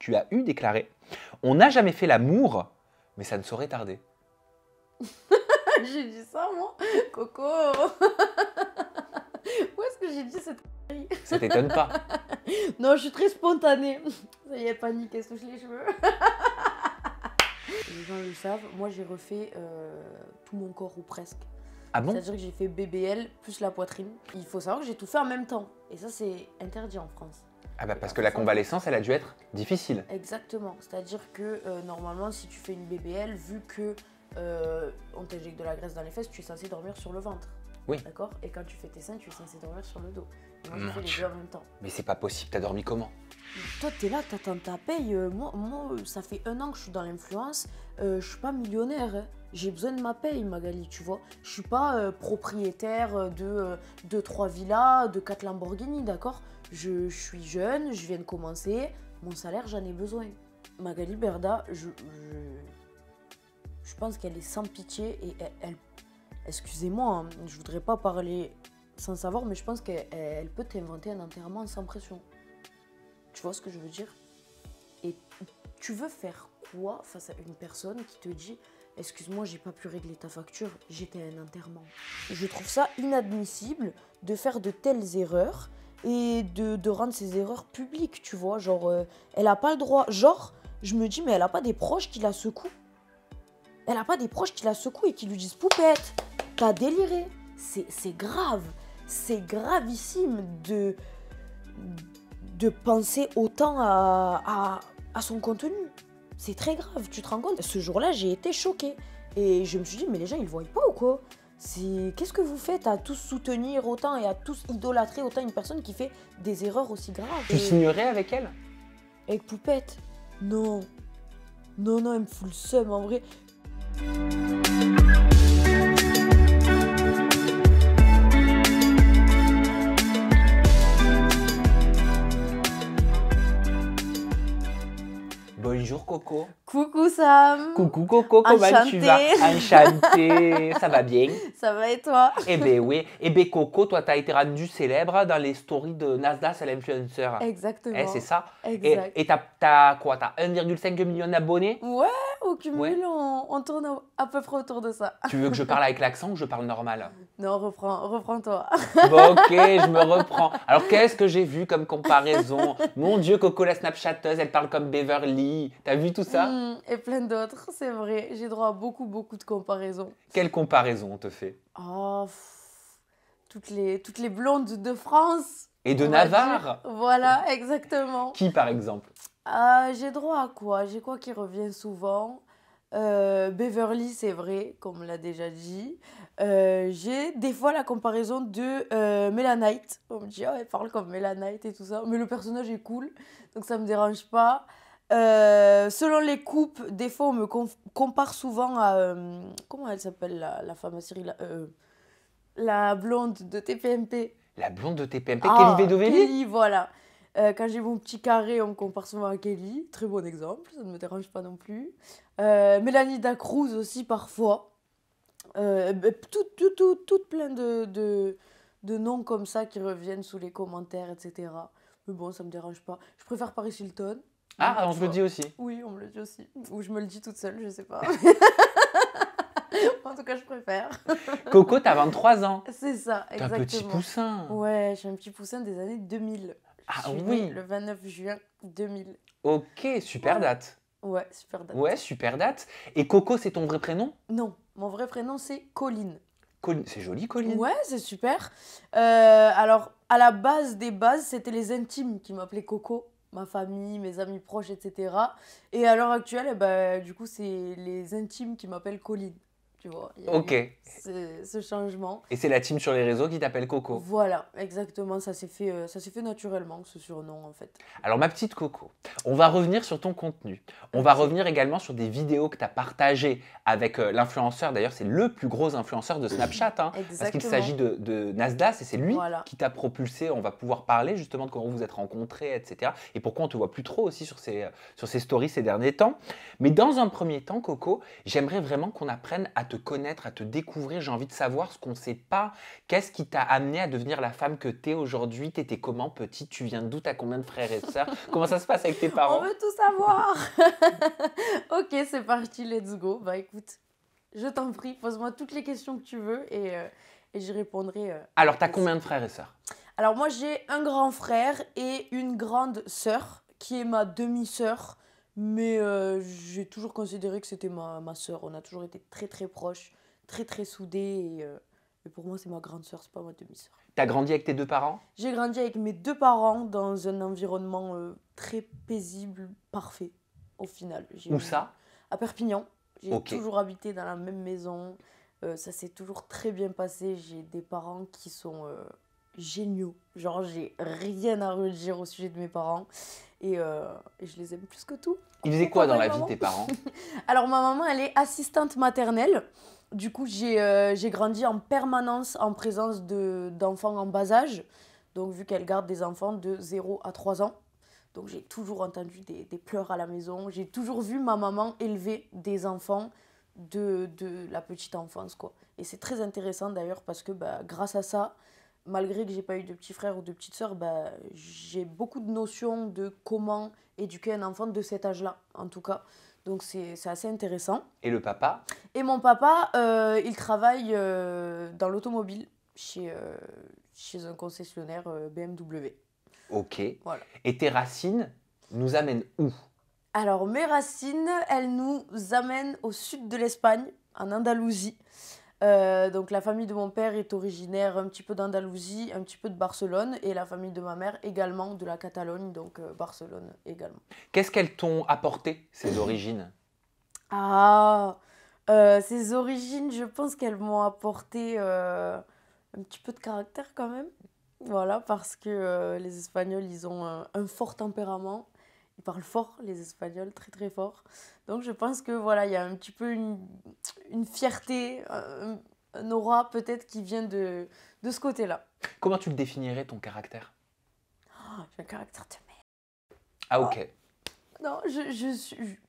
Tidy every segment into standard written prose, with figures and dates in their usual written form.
tu as eu déclaré « On n'a jamais fait l'amour, mais ça ne saurait tarder ». J'ai dit ça, moi. Coco. Où est-ce que j'ai dit cette connerie? Ça t'étonne pas? Non, je suis très spontanée. Ça y est, panique, elle se touche les cheveux. Les gens le savent, moi j'ai refait tout mon corps ou presque. Ah bon? C'est-à-dire que j'ai fait BBL plus la poitrine. Il faut savoir que j'ai tout fait en même temps. Et ça, c'est interdit en France. Ah bah parce que la convalescence, elle a dû être difficile. Exactement. C'est-à-dire que normalement, si tu fais une BBL, vu que on t'injecte de la graisse dans les fesses, tu es censé dormir sur le ventre. Oui. D'accord? Et quand tu fais tes seins, tu es censé dormir sur le dos. Et moi, Mon j'ai fait les Dieu. deux en même temps. Mais c'est pas possible, t'as dormi comment? Toi, t'es là, t'attends ta paye. Moi, ça fait 1 an que je suis dans l'influence. Je suis pas millionnaire. Hein. J'ai besoin de ma paye, Magali, tu vois. Je suis pas propriétaire de 2-3 villas, de 4 Lamborghini, d'accord? Je suis jeune, je viens de commencer. Mon salaire, j'en ai besoin. Magali Berda, je pense qu'elle est sans pitié et elle excusez-moi, hein, je voudrais pas parler sans savoir, mais je pense qu'elle peut t'inventer un enterrement sans pression. Tu vois ce que je veux dire? Et tu veux faire quoi face à une personne qui te dit « Excuse-moi, j'ai pas pu régler ta facture, j'étais à un enterrement ». Je trouve ça inadmissible de faire de telles erreurs et de rendre ces erreurs publiques, tu vois. Genre, elle a pas le droit. Genre, je me dis, mais elle a pas des proches qui la secouent. Elle a pas des proches qui la secouent et qui lui disent « Poupette, t'as déliré ». C'est grave. C'est gravissime de penser autant à son contenu. C'est très grave, tu te rends compte? Ce jour-là, j'ai été choquée. Et je me suis dit, mais les gens, ils voient pas ou quoi? Qu'est-ce que vous faites à tous soutenir autant et à tous idolâtrer autant une personne qui fait des erreurs aussi graves? Tu signerais avec elle? Avec Poupette? Non. Non, non, elle me fout le seum, en vrai. Bonjour Coco. Coucou Sam. Coucou Coco, comment tu vas? Enchantée. Ça va bien? Ça va et toi? Eh ben oui. Eh ben Coco, toi t'as été rendue célèbre dans les stories de Nasdaq, c'est l'influenceur. Exactement. Eh, c'est ça. Exact. Et t'as quoi? T'as 1,5 million d'abonnés? Ouais, au cumul, Ouais. on tourne à peu près autour de ça. Tu veux que je parle avec l'accent ou je parle normal? Non, reprends-toi. Bon, ok, je me reprends. Alors, qu'est-ce que j'ai vu comme comparaison? Mon Dieu, Coco, la Snapchatteuse, elle parle comme Beverly. T'as vu tout ça? Et plein d'autres, c'est vrai. J'ai droit à beaucoup de comparaisons. Quelle comparaison on te fait? Oh, toutes les blondes de France. Et de on va Navarre? dire. Voilà, exactement. Qui, par exemple? J'ai droit à quoi? J'ai quoi qui revient souvent? Beverly, c'est vrai, comme on l'a déjà dit. J'ai des fois la comparaison de Melanite. On me dit, oh, elle parle comme Melanite et tout ça. Mais le personnage est cool, donc ça me dérange pas. Selon les coupes, des fois on me compare souvent à... comment elle s'appelle la femme à Cyril? La blonde de TPMP. La blonde de TPMP, Ah, Kelly Vedovelli? Kelly, voilà. Quand j'ai mon petit carré, on me compare souvent à Kelly. Très bon exemple, ça ne me dérange pas non plus. Mélanie Dacruz aussi, parfois. Tout plein de noms comme ça qui reviennent sous les commentaires, etc. Mais bon, ça me dérange pas. Je préfère Paris Hilton. Ah, on te le dit aussi. Oui, on me le dit aussi. Ou je me le dis toute seule, je sais pas. En tout cas, je préfère. Coco, t'as 23 ans. C'est ça, T'es un exactement. petit poussin. Ouais, je suis un petit poussin des années 2000. Ah Je suis oui. née le 29 juin 2000. Ok, super date. Ouais, super date. Ouais, super date. Et Coco, c'est ton vrai prénom? Non, mon vrai prénom, c'est Colline. C'est joli, Colline. Ouais, c'est super. Alors, à la base des bases, c'était les intimes qui m'appelaient Coco. Ma famille, mes amis proches, etc. Et à l'heure actuelle, eh ben, du coup, c'est les intimes qui m'appellent Colline. Tu vois, il y a Ok. eu ce changement. Et c'est la team sur les réseaux qui t'appelle Coco. Voilà, exactement. Ça s'est fait naturellement, ce surnom, en fait. Alors, ma petite Coco, on va revenir sur ton contenu. On va revenir également sur des vidéos que tu as partagées avec l'influenceur. D'ailleurs, c'est le plus gros influenceur de Snapchat. Hein, parce qu'il s'agit de Nasdaq et c'est lui qui t'a propulsé. On va pouvoir parler justement de comment vous êtes rencontrés, etc. Et pourquoi on ne te voit plus trop aussi sur ces stories ces derniers temps. Mais dans un premier temps, Coco, j'aimerais vraiment qu'on apprenne à te te connaître, à te découvrir. J'ai envie de savoir ce qu'on ne sait pas. Qu'est-ce qui t'a amené à devenir la femme que tu es aujourd'hui? Tu étais comment petite? Tu viens d'où? Tu as combien de frères et sœurs? Comment ça se passe avec tes parents? On veut tout savoir. Ok, c'est parti, let's go. Bah écoute, je t'en prie, pose-moi toutes les questions que tu veux et j'y répondrai. Alors, tu as combien de frères et sœurs? Alors moi, j'ai un grand frère et une grande sœur qui est ma demi-sœur. Mais j'ai toujours considéré que c'était ma sœur. On a toujours été très très proches, très très soudés. Et pour moi, c'est ma grande sœur, c'est pas ma demi-sœur. Tu as grandi avec tes deux parents? J'ai grandi avec mes deux parents dans un environnement très paisible, parfait, au final. Où ça? À Perpignan. J'ai Ok. toujours habité dans la même maison. Ça s'est toujours très bien passé. J'ai des parents qui sont géniaux. Genre, j'ai rien à redire au sujet de mes parents. Et je les aime plus que tout. Ils faisaient quoi dans la vie, Maman. tes parents? Alors, ma maman, elle est assistante maternelle. Du coup, j'ai grandi en permanence en présence d'enfants en bas âge. Donc, vu qu'elle garde des enfants de 0 à 3 ans. Donc, j'ai toujours entendu des pleurs à la maison. J'ai toujours vu ma maman élever des enfants de la petite enfance, quoi. Et c'est très intéressant d'ailleurs parce que grâce à ça, malgré que j'ai pas eu de petits frères ou de petites sœurs, j'ai beaucoup de notions de comment éduquer un enfant de cet âge-là, en tout cas. Donc c'est assez intéressant. Et le papa? Et mon papa, il travaille dans l'automobile chez un concessionnaire BMW. Ok. Voilà. Et tes racines nous amènent où? Alors mes racines, elles nous amènent au sud de l'Espagne, en Andalousie. Donc la famille de mon père est originaire un petit peu d'Andalousie, un petit peu de Barcelone, et la famille de ma mère également de la Catalogne, donc Barcelone également. Qu'est-ce qu'elles t'ont apporté, ces origines? Ah, ces origines, je pense qu'elles m'ont apporté un petit peu de caractère quand même. Voilà, parce que les Espagnols, ils ont un fort tempérament. Ils parlent fort, les Espagnols, très très fort. Donc je pense que voilà, il y a un petit peu une fierté, un aura peut-être qui vient de ce côté-là. Comment tu le définirais, ton caractère? Oh, j'ai un caractère de merde. Ah, ok. Non, je suis...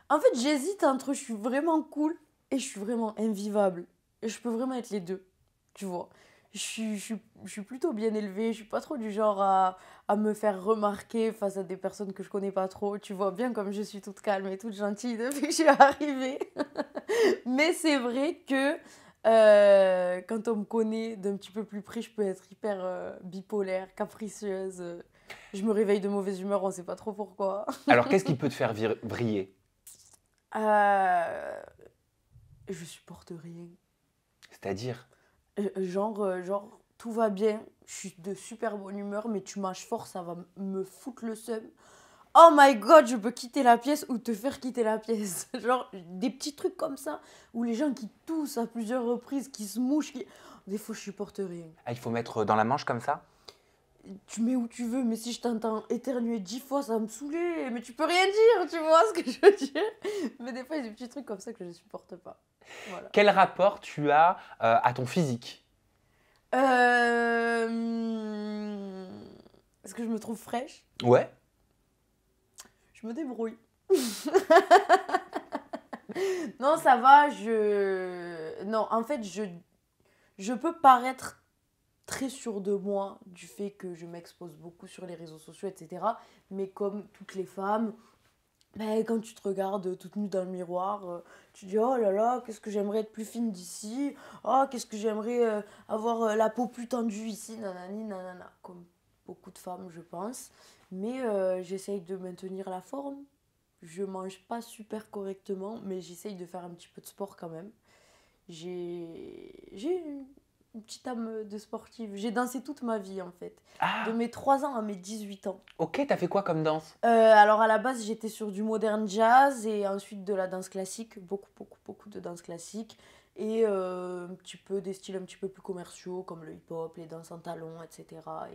En fait, j'hésite entre je suis vraiment cool et je suis vraiment invivable. Et je peux vraiment être les deux, tu vois. Je suis plutôt bien élevée, je suis pas trop du genre à me faire remarquer face à des personnes que je connais pas trop. Tu vois bien comme je suis toute calme et toute gentille depuis que je suis arrivée. Mais c'est vrai que quand on me connaît d'un petit peu plus près, je peux être hyper bipolaire, capricieuse. Je me réveille de mauvaise humeur, on sait pas trop pourquoi. Alors, qu'est-ce qui peut te faire briller? Je supporte rien. C'est-à-dire? Genre, tout va bien, je suis de super bonne humeur, mais tu mâches fort, ça va me foutre le seum. Oh my god, je peux quitter la pièce ou te faire quitter la pièce. Genre, des petits trucs comme ça, où les gens qui toussent à plusieurs reprises, qui se mouchent, des fois je supporte rien. Ah, il faut mettre dans la manche comme ça? Tu mets où tu veux, mais si je t'entends éternuer 10 fois, ça va me saouler. Mais tu peux rien dire, tu vois ce que je veux dire. Mais des fois, il y a des petits trucs comme ça que je ne supporte pas. Voilà. Quel rapport tu as à ton physique? Est-ce que je me trouve fraîche? Ouais. Je me débrouille. Non, ça va, Non, en fait, je peux paraître très sûre de moi du fait que je m'expose beaucoup sur les réseaux sociaux, etc. Mais comme toutes les femmes, quand tu te regardes toute nue dans le miroir, tu dis oh là là, qu'est-ce que j'aimerais être plus fine d'ici, oh qu'est-ce que j'aimerais avoir la peau plus tendue ici, nanani, nanana, comme beaucoup de femmes, je pense. Mais j'essaye de maintenir la forme. Je mange pas super correctement, mais j'essaye de faire un petit peu de sport quand même. J'ai une petite âme de sportive. J'ai dansé toute ma vie en fait. Ah, De mes 3 ans à mes 18 ans. ok, t'as fait quoi comme danse? Alors à la base, j'étais sur du modern jazz et ensuite de la danse classique. Beaucoup de danse classique. Et un petit peu des styles un petit peu plus commerciaux comme le hip-hop, les danses en talons, etc.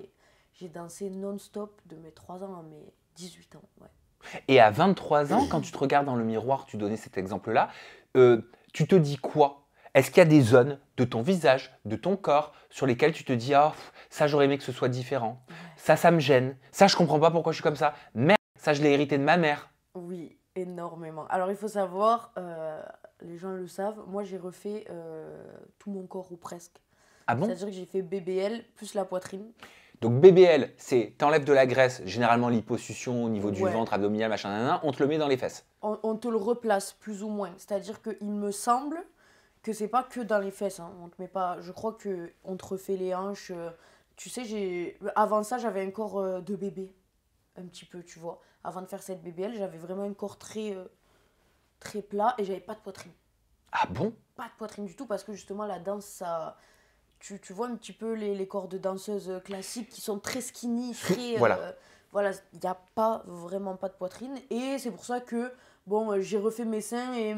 Et j'ai dansé non-stop de mes 3 ans à mes 18 ans. Ouais. Et à 23 ans, quand tu te regardes dans le miroir, tu donnais cet exemple-là, tu te dis quoi? Est-ce qu'il y a des zones de ton visage, de ton corps, sur lesquelles tu te dis « Ah, ça, j'aurais aimé que ce soit différent. Ça me gêne. Ça, je comprends pas pourquoi je suis comme ça. Merde, ça, je l'ai hérité de ma mère. » Oui, énormément. Alors il faut savoir, les gens le savent, moi j'ai refait tout mon corps ou presque. Ah bon? C'est-à-dire que j'ai fait BBL plus la poitrine. Donc BBL, c'est t'enlèves de la graisse, généralement liposuction au niveau du Ouais. ventre, abdominal, machin, nanana, on te le met dans les fesses. On te le replace plus ou moins. C'est-à-dire qu'il me semble que c'est pas que dans les fesses. Hein. On te met pas. Je crois que on te refait les hanches. Tu sais, avant ça, j'avais un corps de bébé, un petit peu, tu vois. Avant de faire cette BBL, j'avais vraiment un corps très plat et j'avais pas de poitrine. Ah bon? Pas de poitrine du tout parce que justement la danse, ça. Tu vois un petit peu les corps de danseuses classiques qui sont très skinny, très. Voilà. Voilà, il n'y a vraiment pas de poitrine. Et c'est pour ça que, bon, j'ai refait mes seins et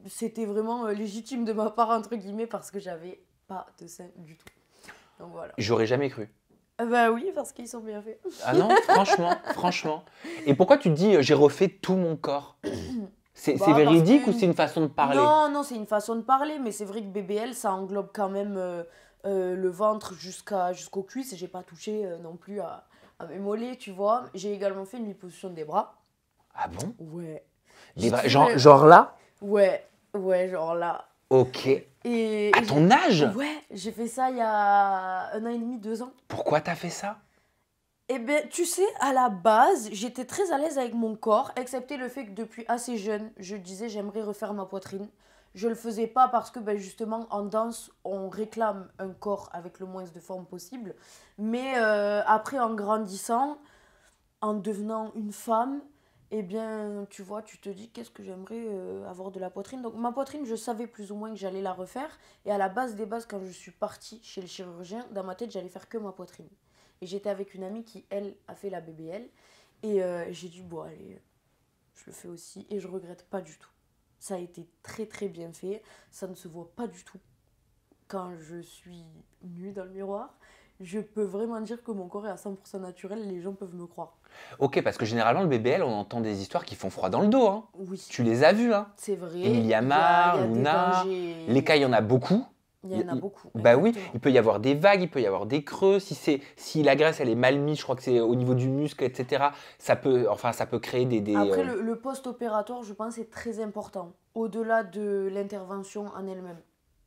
c'était vraiment légitime de ma part, entre guillemets, parce que j'avais pas de seins du tout. Donc voilà. J'aurais jamais cru. Bah oui, parce qu'ils sont bien faits. Ah non, franchement. Et pourquoi tu te dis j'ai refait tout mon corps? C'est Bah, véridique parce ou que- c'est une façon de parler? Non, c'est une façon de parler, mais c'est vrai que BBL, ça englobe quand même le ventre jusqu'aux cuisses. Et j'ai pas touché non plus à mes mollets, tu vois. J'ai également fait une liposuction des bras. Ah bon? Ouais. Des vrais- J'ai genre, toujours- genre là? Ouais, genre là. Ok. Et À ton âge? ouais, j'ai fait ça il y a 1 an et demi, 2 ans. Pourquoi t'as fait ça? Eh bien, tu sais, à la base, j'étais très à l'aise avec mon corps, excepté le fait que depuis assez jeune, je disais j'aimerais refaire ma poitrine. Je le faisais pas parce que ben, justement en danse, on réclame un corps avec le moins de forme possible. Mais après, en grandissant, en devenant une femme, eh bien, tu vois, tu te dis qu'est-ce que j'aimerais avoir de la poitrine. Donc ma poitrine, je savais plus ou moins que j'allais la refaire. Et à la base des bases, quand je suis partie chez le chirurgien, dans ma tête, j'allais faire que ma poitrine. Et j'étais avec une amie qui, elle, a fait la BBL. Et j'ai dit, bon, allez, je le fais aussi. Et je regrette pas du tout. Ça a été très bien fait. Ça ne se voit pas du tout quand je suis nue dans le miroir. Je peux vraiment dire que mon corps est à 100% naturel. Les gens peuvent me croire. Ok, parce que généralement, le BBL, on entend des histoires qui font froid dans le dos. Hein. Oui, Tu les as vues, hein? c'est vrai. Emilia Il y Mar, a des Luna, dangers. les cas, il y en a beaucoup. Il y en a beaucoup. Bah oui, exactement. il peut y avoir des vagues, il peut y avoir des creux. Si la graisse elle est mal mise, je crois que c'est au niveau du muscle, etc. Ça peut créer des Après, le post-opératoire, je pense, est très important. Au-delà de l'intervention en elle-même.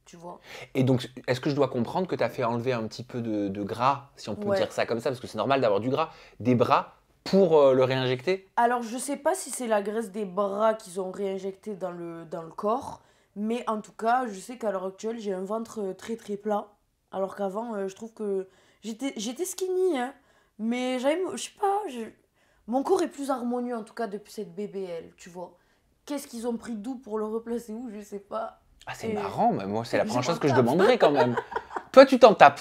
Tu vois. Et donc, est-ce que je dois comprendre que tu as fait enlever un petit peu de gras, si on peut Ouais. dire ça comme ça, parce que c'est normal d'avoir du gras, des bras pour le réinjecter? Alors, je sais pas si c'est la graisse des bras qu'ils ont réinjecté dans le corps, mais en tout cas, je sais qu'à l'heure actuelle, j'ai un ventre très plat. Alors qu'avant, je trouve que j'étais skinny, hein, mais je sais pas, mon corps est plus harmonieux en tout cas depuis cette BBL, tu vois. Qu'est-ce qu'ils ont pris d'où pour le replacer où, je sais pas. Ah, c'est Et- marrant, mais moi, c'est la Je première chose m'en que je tape. demanderais quand même. Toi, tu t'en tapes.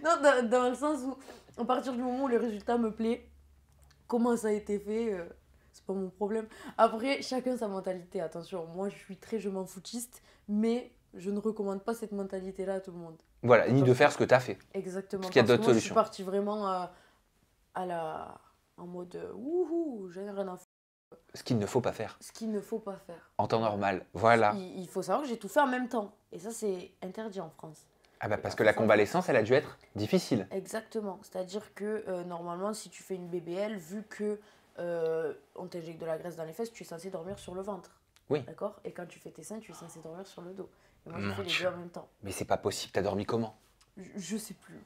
Non, dans le sens où, à partir du moment où le résultat me plaît, comment ça a été fait, c'est pas mon problème. Après, chacun sa mentalité, attention. Moi, je suis très je m'en foutiste, mais je ne recommande pas cette mentalité-là à tout le monde. Voilà, ni de Attention. faire ce que tu as fait. Exactement. Parce qu'il y a Parce que d'autres moi, je suis solutions. partie vraiment en mode wouhou, j'en ai rien à foutre. Ce qu'il ne faut pas faire Ce qu'il ne faut pas faire. en temps normal. Voilà. Il faut savoir que j'ai tout fait en même temps. Et ça, c'est interdit en France. Ah bah parce que la convalescence, elle a dû être difficile. Exactement. C'est-à-dire que normalement, si tu fais une BBL, vu que on t'injecte de la graisse dans les fesses, tu es censé dormir sur le ventre. Oui. D'accord. Et quand tu fais tes seins, tu es censé dormir sur le dos. Et moi, Mon j'ai fait les Dieu. deux en même temps. Mais c'est pas possible, t'as dormi comment? Je sais plus.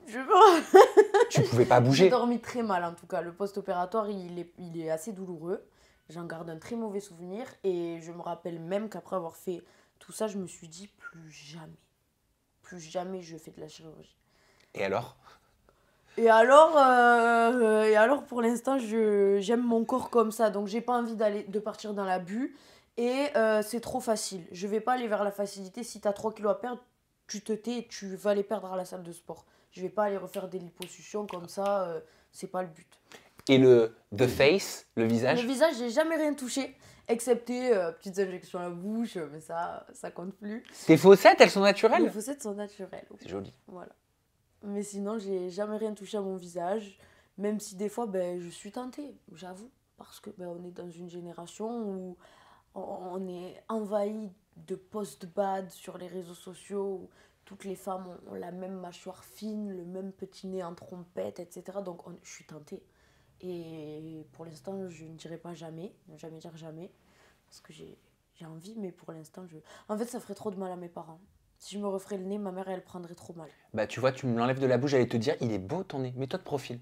Tu pouvais pas J'ai bouger. dormi très mal en tout cas. Le post-opératoire, il est assez douloureux. J'en garde un très mauvais souvenir. Et je me rappelle même qu'après avoir fait tout ça, je me suis dit plus jamais je fais de la chirurgie. Et alors? Et alors pour l'instant, j'aime mon corps comme ça. Donc, j'ai pas envie de partir dans l'abus. Et c'est trop facile. Je vais pas aller vers la facilité. Si tu as 3 kilos à perdre, tu te tais et tu vas les perdre à la salle de sport. Je vais pas aller refaire des liposuctions comme ça. C'est pas le but. Et the face, le visage? Le visage, j'ai jamais rien touché. Excepté petites injections à la bouche. Mais ça compte plus. Tes fossettes, elles sont Les naturelles? fossettes sont naturelles. C'est joli. Voilà. Mais sinon, j'ai jamais rien touché à mon visage. Même si des fois, ben, je suis tentée, j'avoue. Parce que ben, on est dans une génération où on est envahi de post-bad sur les réseaux sociaux. Où toutes les femmes ont la même mâchoire fine, le même petit nez en trompette, etc. Donc je suis tentée. Et pour l'instant, je ne dirai pas jamais. Ne jamais dire jamais. Parce que j'ai J'ai envie, mais pour l'instant, En fait, ça ferait trop de mal à mes parents. Si je me referais le nez, ma mère, elle prendrait trop mal. Bah, tu vois, tu me l'enlèves de la bouche, j'allais te dire, il est beau ton nez. Mets-toi de profil.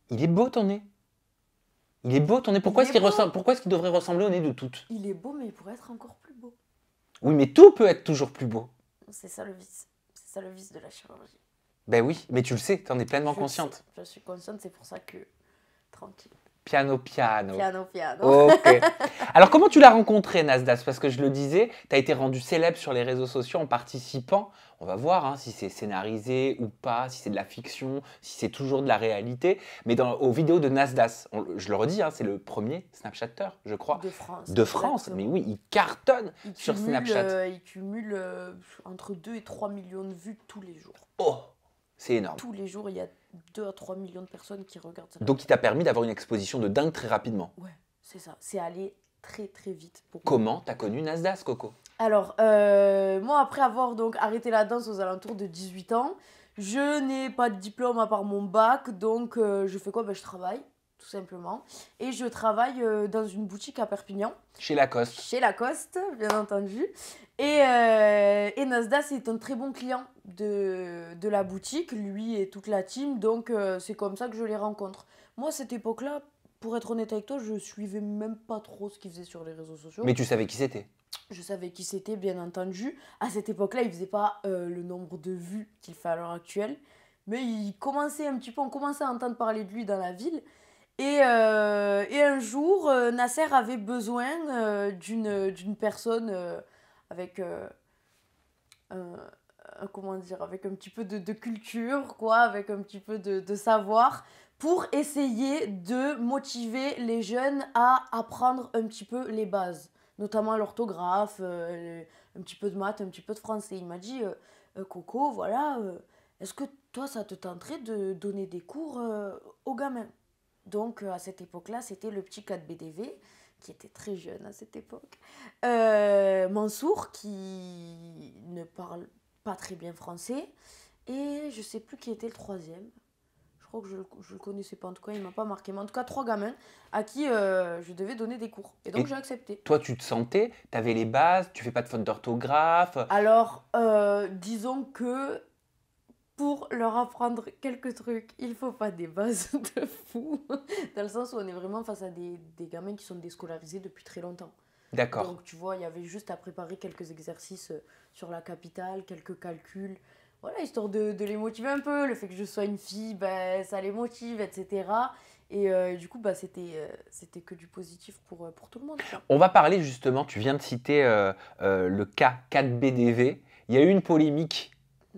Il est beau ton nez. Il est beau ton nez. Pourquoi est-ce qu'il devrait ressembler au nez de toutes? Il est beau, mais il pourrait être encore plus beau. Oui, mais tout peut être toujours plus beau. C'est ça le vice. C'est ça le vice de la chirurgie. Ben oui, mais tu le sais, tu en es pleinement consciente. Je suis consciente, c'est pour ça que... Tranquille. Piano, piano. Piano, piano. Ok. Alors, comment tu l'as rencontré, Nasdaq? Parce que je le disais, tu as été rendu célèbre sur les réseaux sociaux en participant. On va voir hein, si c'est scénarisé ou pas, si c'est de la fiction, si c'est toujours de la réalité. Mais aux vidéos de Nasdaq, je le redis, hein, c'est le premier Snapchatter, je crois. De France. De France, mais oui, il cartonne sur Snapchat. Il cumule entre 2 et 3 millions de vues tous les jours. Oh, c'est énorme. Tous les jours, il y a 2 à 3 millions de personnes qui regardent ça. Donc, il t'a permis d'avoir une exposition de dingue très rapidement. Ouais, c'est ça. C'est allé très très vite. Comment t'as connu Nasdaq, Coco? Alors, moi, après avoir donc arrêté la danse aux alentours de 18 ans, je n'ai pas de diplôme à part mon bac, donc je fais quoi? Je travaille, tout simplement. Et je travaille dans une boutique à Perpignan. Chez Lacoste. Chez Lacoste, bien entendu. Et Nasdaq est un très bon client de la boutique, lui et toute la team, donc c'est comme ça que je les rencontre. Moi, à cette époque-là, pour être honnête avec toi, je suivais même pas trop ce qu'ils faisaient sur les réseaux sociaux. Mais tu savais qui c'était? Je savais qui c'était, bien entendu. À cette époque-là, il faisait pas le nombre de vues qu'il fait à l'heure actuelle. Mais on commençait à entendre parler de lui dans la ville. Et un jour, Nasser avait besoin d'une personne avec, comment dire, avec un petit peu de culture, quoi, avec un petit peu de savoir, pour essayer de motiver les jeunes à apprendre un petit peu les bases, notamment l'orthographe, un petit peu de maths, un petit peu de français. Il m'a dit, Coco, voilà, est-ce que toi, ça te tenterait de donner des cours aux gamins? Donc, à cette époque-là, c'était le petit 4BDV, qui était très jeune à cette époque. Mansour, qui ne parle pas très bien français. Et je sais plus qui était le troisième. Je crois que je le connaissais pas, en tout cas, il m'a pas marqué. Mais en tout cas, 3 gamins à qui je devais donner des cours. Et donc, j'ai accepté. Toi, tu te sentais, tu avais les bases, tu fais pas de faute d'orthographe. Alors, disons que pour leur apprendre quelques trucs, il faut pas des bases de fou. Dans le sens où on est vraiment face à des gamins qui sont déscolarisés depuis très longtemps. D'accord. Donc, tu vois, il y avait juste à préparer quelques exercices sur la capitale, quelques calculs. Voilà, histoire de les motiver un peu. Le fait que je sois une fille, ça les motive, etc. Et du coup, c'était que du positif pour tout le monde, quoi. On va parler justement, tu viens de citer le cas 4BDV. Il y a eu une polémique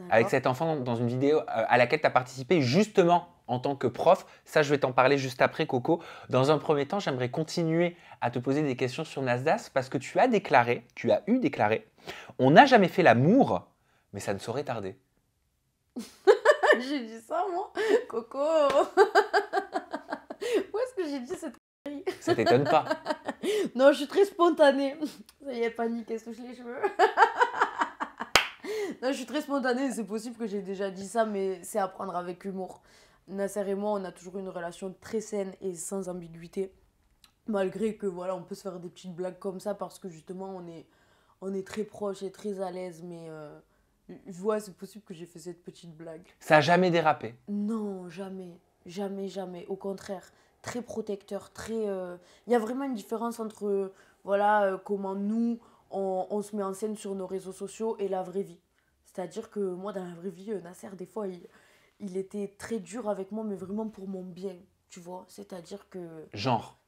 avec cet enfant dans une vidéo à laquelle tu as participé justement en tant que prof. Ça, je vais t'en parler juste après, Coco. Dans un premier temps, j'aimerais continuer à te poser des questions sur Nasdaq parce que tu as eu déclaré, on n'a jamais fait l'amour, mais ça ne saurait tarder. J'ai dit ça, moi? Coco! Où est-ce que j'ai dit cette connerie? Ça t'étonne pas? Non, je suis très spontanée. Ça y est, panique, elle se touche les cheveux. Non, je suis très spontanée, c'est possible que j'ai déjà dit ça, mais c'est à prendre avec humour. Nasser et moi, on a toujours une relation très saine et sans ambiguïté. Malgré que, voilà, on peut se faire des petites blagues comme ça parce que justement, on est très proches et très à l'aise, mais ouais, c'est possible que j'ai fait cette petite blague. Ça n'a jamais dérapé? Non, jamais. Jamais, jamais. Au contraire, très protecteur, très... Il y a vraiment une différence entre, voilà, comment nous, on se met en scène sur nos réseaux sociaux et la vraie vie. C'est-à-dire que moi, dans la vraie vie, Nasser, des fois, il était très dur avec moi, mais vraiment pour mon bien, tu vois. C'est-à-dire que... Genre?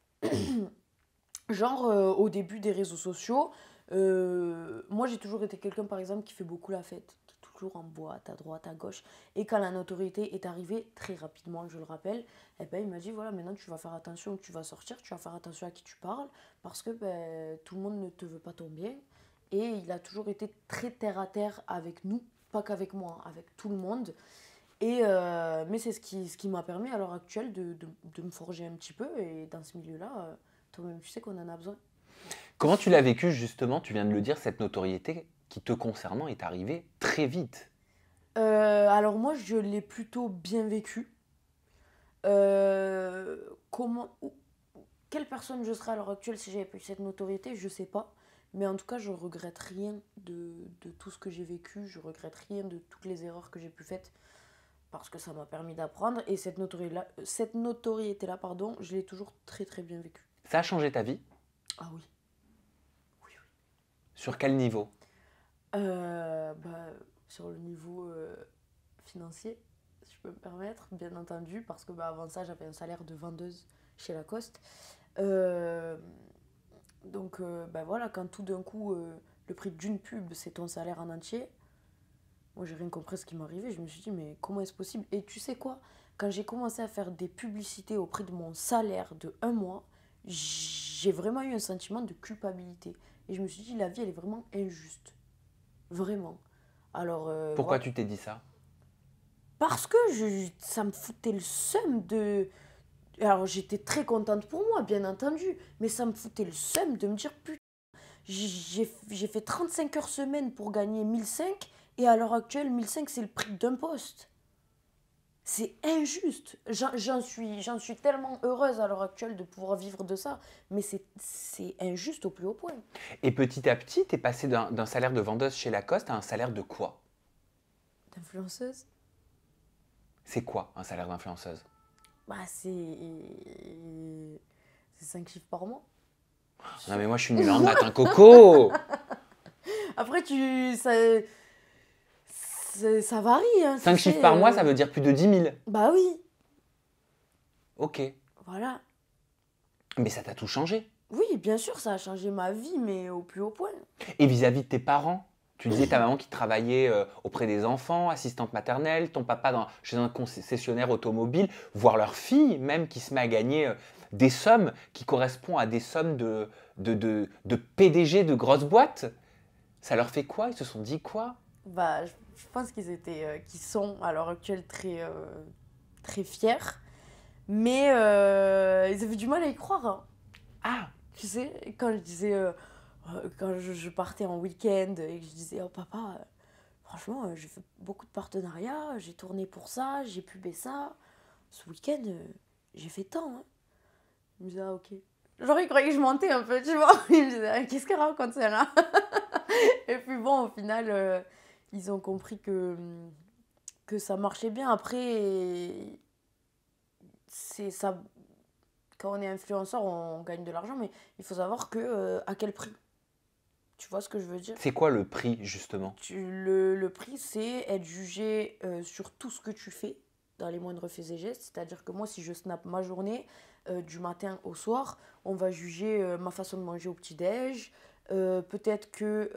Au début des réseaux sociaux, moi, j'ai toujours été quelqu'un, par exemple, qui fait beaucoup la fête, qui est toujours en boîte, à droite, à gauche. Et quand la notoriété est arrivée, très rapidement, je le rappelle, eh ben, il m'a dit, voilà, maintenant, tu vas faire attention où tu vas sortir, tu vas faire attention à qui tu parles, parce que tout le monde ne te veut pas ton bien. Et il a toujours été très terre-à-terre avec nous, pas qu'avec moi, avec tout le monde. Mais c'est ce qui m'a permis à l'heure actuelle de me forger un petit peu. Et dans ce milieu-là, toi-même, tu sais qu'on en a besoin. Comment tu l'as vécu justement, tu viens de le dire, cette notoriété qui te concernant est arrivée très vite? Alors moi, je l'ai plutôt bien vécu. Quelle personne je serais à l'heure actuelle si j'avais pas eu cette notoriété, je sais pas. Mais en tout cas, je regrette rien de tout ce que j'ai vécu. Je regrette rien de toutes les erreurs que j'ai pu faire parce que ça m'a permis d'apprendre. Et cette notoriété-là, pardon, je l'ai toujours très très bien vécue. Ça a changé ta vie? Ah oui. Oui, oui. Sur quel niveau? Sur le niveau financier, si je peux me permettre, bien entendu, parce que avant ça, j'avais un salaire de vendeuse chez Lacoste. Donc, voilà, quand tout d'un coup, le prix d'une pub, c'est ton salaire en entier, moi, j'ai rien compris à ce qui m'arrivait. Je me suis dit, mais comment est-ce possible? Et tu sais quoi? Quand j'ai commencé à faire des publicités au prix de mon salaire de 1 mois, j'ai vraiment eu un sentiment de culpabilité. Et je me suis dit, la vie, elle est vraiment injuste. Vraiment. Alors, Pourquoi voilà. tu t'es dit ça? Parce que ça me foutait le seum de... Alors, j'étais très contente pour moi, bien entendu, mais ça me foutait le seum de me dire, putain, j'ai fait 35 heures semaine pour gagner 1005, et à l'heure actuelle, 1005, c'est le prix d'un poste. C'est injuste. J'en suis tellement heureuse à l'heure actuelle de pouvoir vivre de ça, mais c'est injuste au plus haut point. Et petit à petit, tu es passé d'un salaire de vendeuse chez Lacoste à un salaire de quoi? D'influenceuse? C'est quoi un salaire d'influenceuse? C'est 5 chiffres par mois. Non mais moi je suis nul en maths, hein, Coco. Après, ça varie. Hein, 5 chiffres par mois, ça veut dire plus de 10 000. Bah oui. Ok. Voilà. Mais ça t'a tout changé. Oui, bien sûr, ça a changé ma vie, mais au plus haut point. Et vis-à-vis de tes parents? Tu disais ta maman qui travaillait auprès des enfants, assistante maternelle, ton papa chez un concessionnaire automobile, voire leur fille même qui se met à gagner des sommes qui correspondent à des sommes de PDG de grosses boîtes. Ça leur fait quoi? Ils se sont dit quoi? Je pense qu'ils sont à l'heure actuelle très, très fiers, mais ils avaient du mal à y croire. Hein. Ah! Tu sais, quand je disais... quand je partais en week-end et que je disais, oh papa, franchement, j'ai fait beaucoup de partenariats, j'ai tourné pour ça, j'ai pubé ça. Ce week-end, j'ai fait tant. Hein. Il me disait, ah ok. Genre, il croyait que je mentais un peu, tu vois. Il me disait, ah, qu'est-ce qu'elle raconte celle-là? Et puis bon, au final, ils ont compris que ça marchait bien. Après, c'est ça. Quand on est influenceur, on gagne de l'argent, mais il faut savoir à quel prix. Tu vois ce que je veux dire? C'est quoi le prix, justement? Le prix, c'est être jugé sur tout ce que tu fais, dans les moindres faits et gestes. C'est-à-dire que moi, si je snap ma journée, du matin au soir, on va juger ma façon de manger au petit-déj. Peut-être que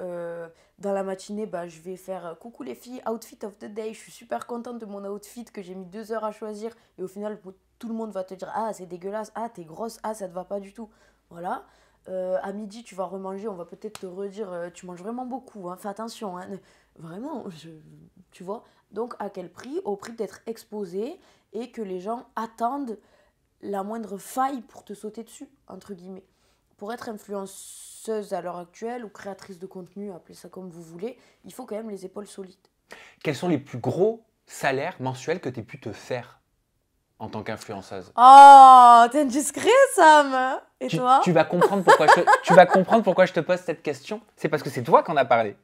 dans la matinée, je vais faire « Coucou les filles, outfit of the day ». Je suis super contente de mon outfit que j'ai mis 2 heures à choisir. Et au final, tout le monde va te dire « Ah, c'est dégueulasse. Ah, t'es grosse. Ah, ça te va pas du tout. » Voilà. À midi, tu vas remanger, on va peut-être te redire tu manges vraiment beaucoup, hein, fais attention. Hein. Vraiment, tu vois. Donc, à quel prix? Au prix d'être exposé et que les gens attendent la moindre faille pour te sauter dessus, entre guillemets. Pour être influenceuse à l'heure actuelle ou créatrice de contenu, appelez ça comme vous voulez, il faut quand même les épaules solides. Quels sont les plus gros salaires mensuels que tu aies pu te faire en tant qu'influenceuse? Oh, t'es indiscret, Sam. Et toi? Tu vas comprendre pourquoi je te pose cette question. C'est parce que c'est toi qui en as parlé.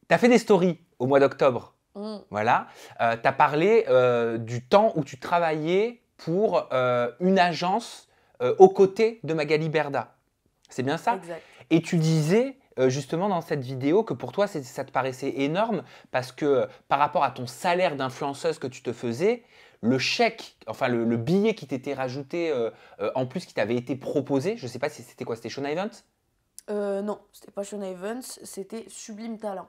Tu as fait des stories au mois d'octobre. Voilà. Tu as parlé du temps où tu travaillais pour une agence aux côtés de Magali Berda. C'est bien ça? Exact. Et tu disais justement dans cette vidéo que pour toi, ça te paraissait énorme parce que par rapport à ton salaire d'influenceuse que tu te faisais, le chèque, enfin le billet qui t'était rajouté en plus, qui t'avait été proposé, je ne sais pas si c'était quoi, c'était Sean Evans? Non, c'était pas Sean Evans, c'était Sublime Talent.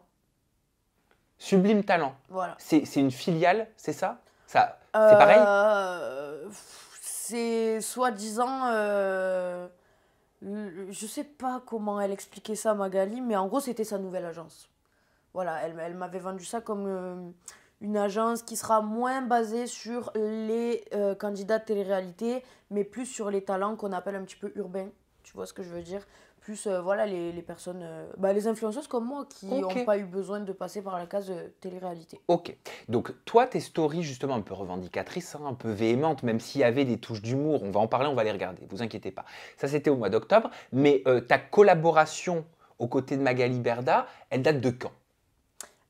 Sublime Talent. Voilà. C'est une filiale, c'est ça? C'est pareil? C'est soi-disant... je sais pas comment elle expliquait ça, Magali, mais en gros, c'était sa nouvelle agence. Voilà, elle m'avait vendu ça comme une agence qui sera moins basée sur les candidats de télé-réalité, mais plus sur les talents qu'on appelle un petit peu urbains. Tu vois ce que je veux dire? Plus voilà les personnes, les influenceuses comme moi qui n'ont pas eu besoin de passer par la case télé-réalité. Ok. Donc toi, tes stories justement un peu revendicatrices, hein, un peu véhémentes, même s'il y avait des touches d'humour, on va en parler, on va les regarder, vous inquiétez pas. Ça c'était au mois d'octobre, mais ta collaboration aux côtés de Magali Berda, elle date de quand?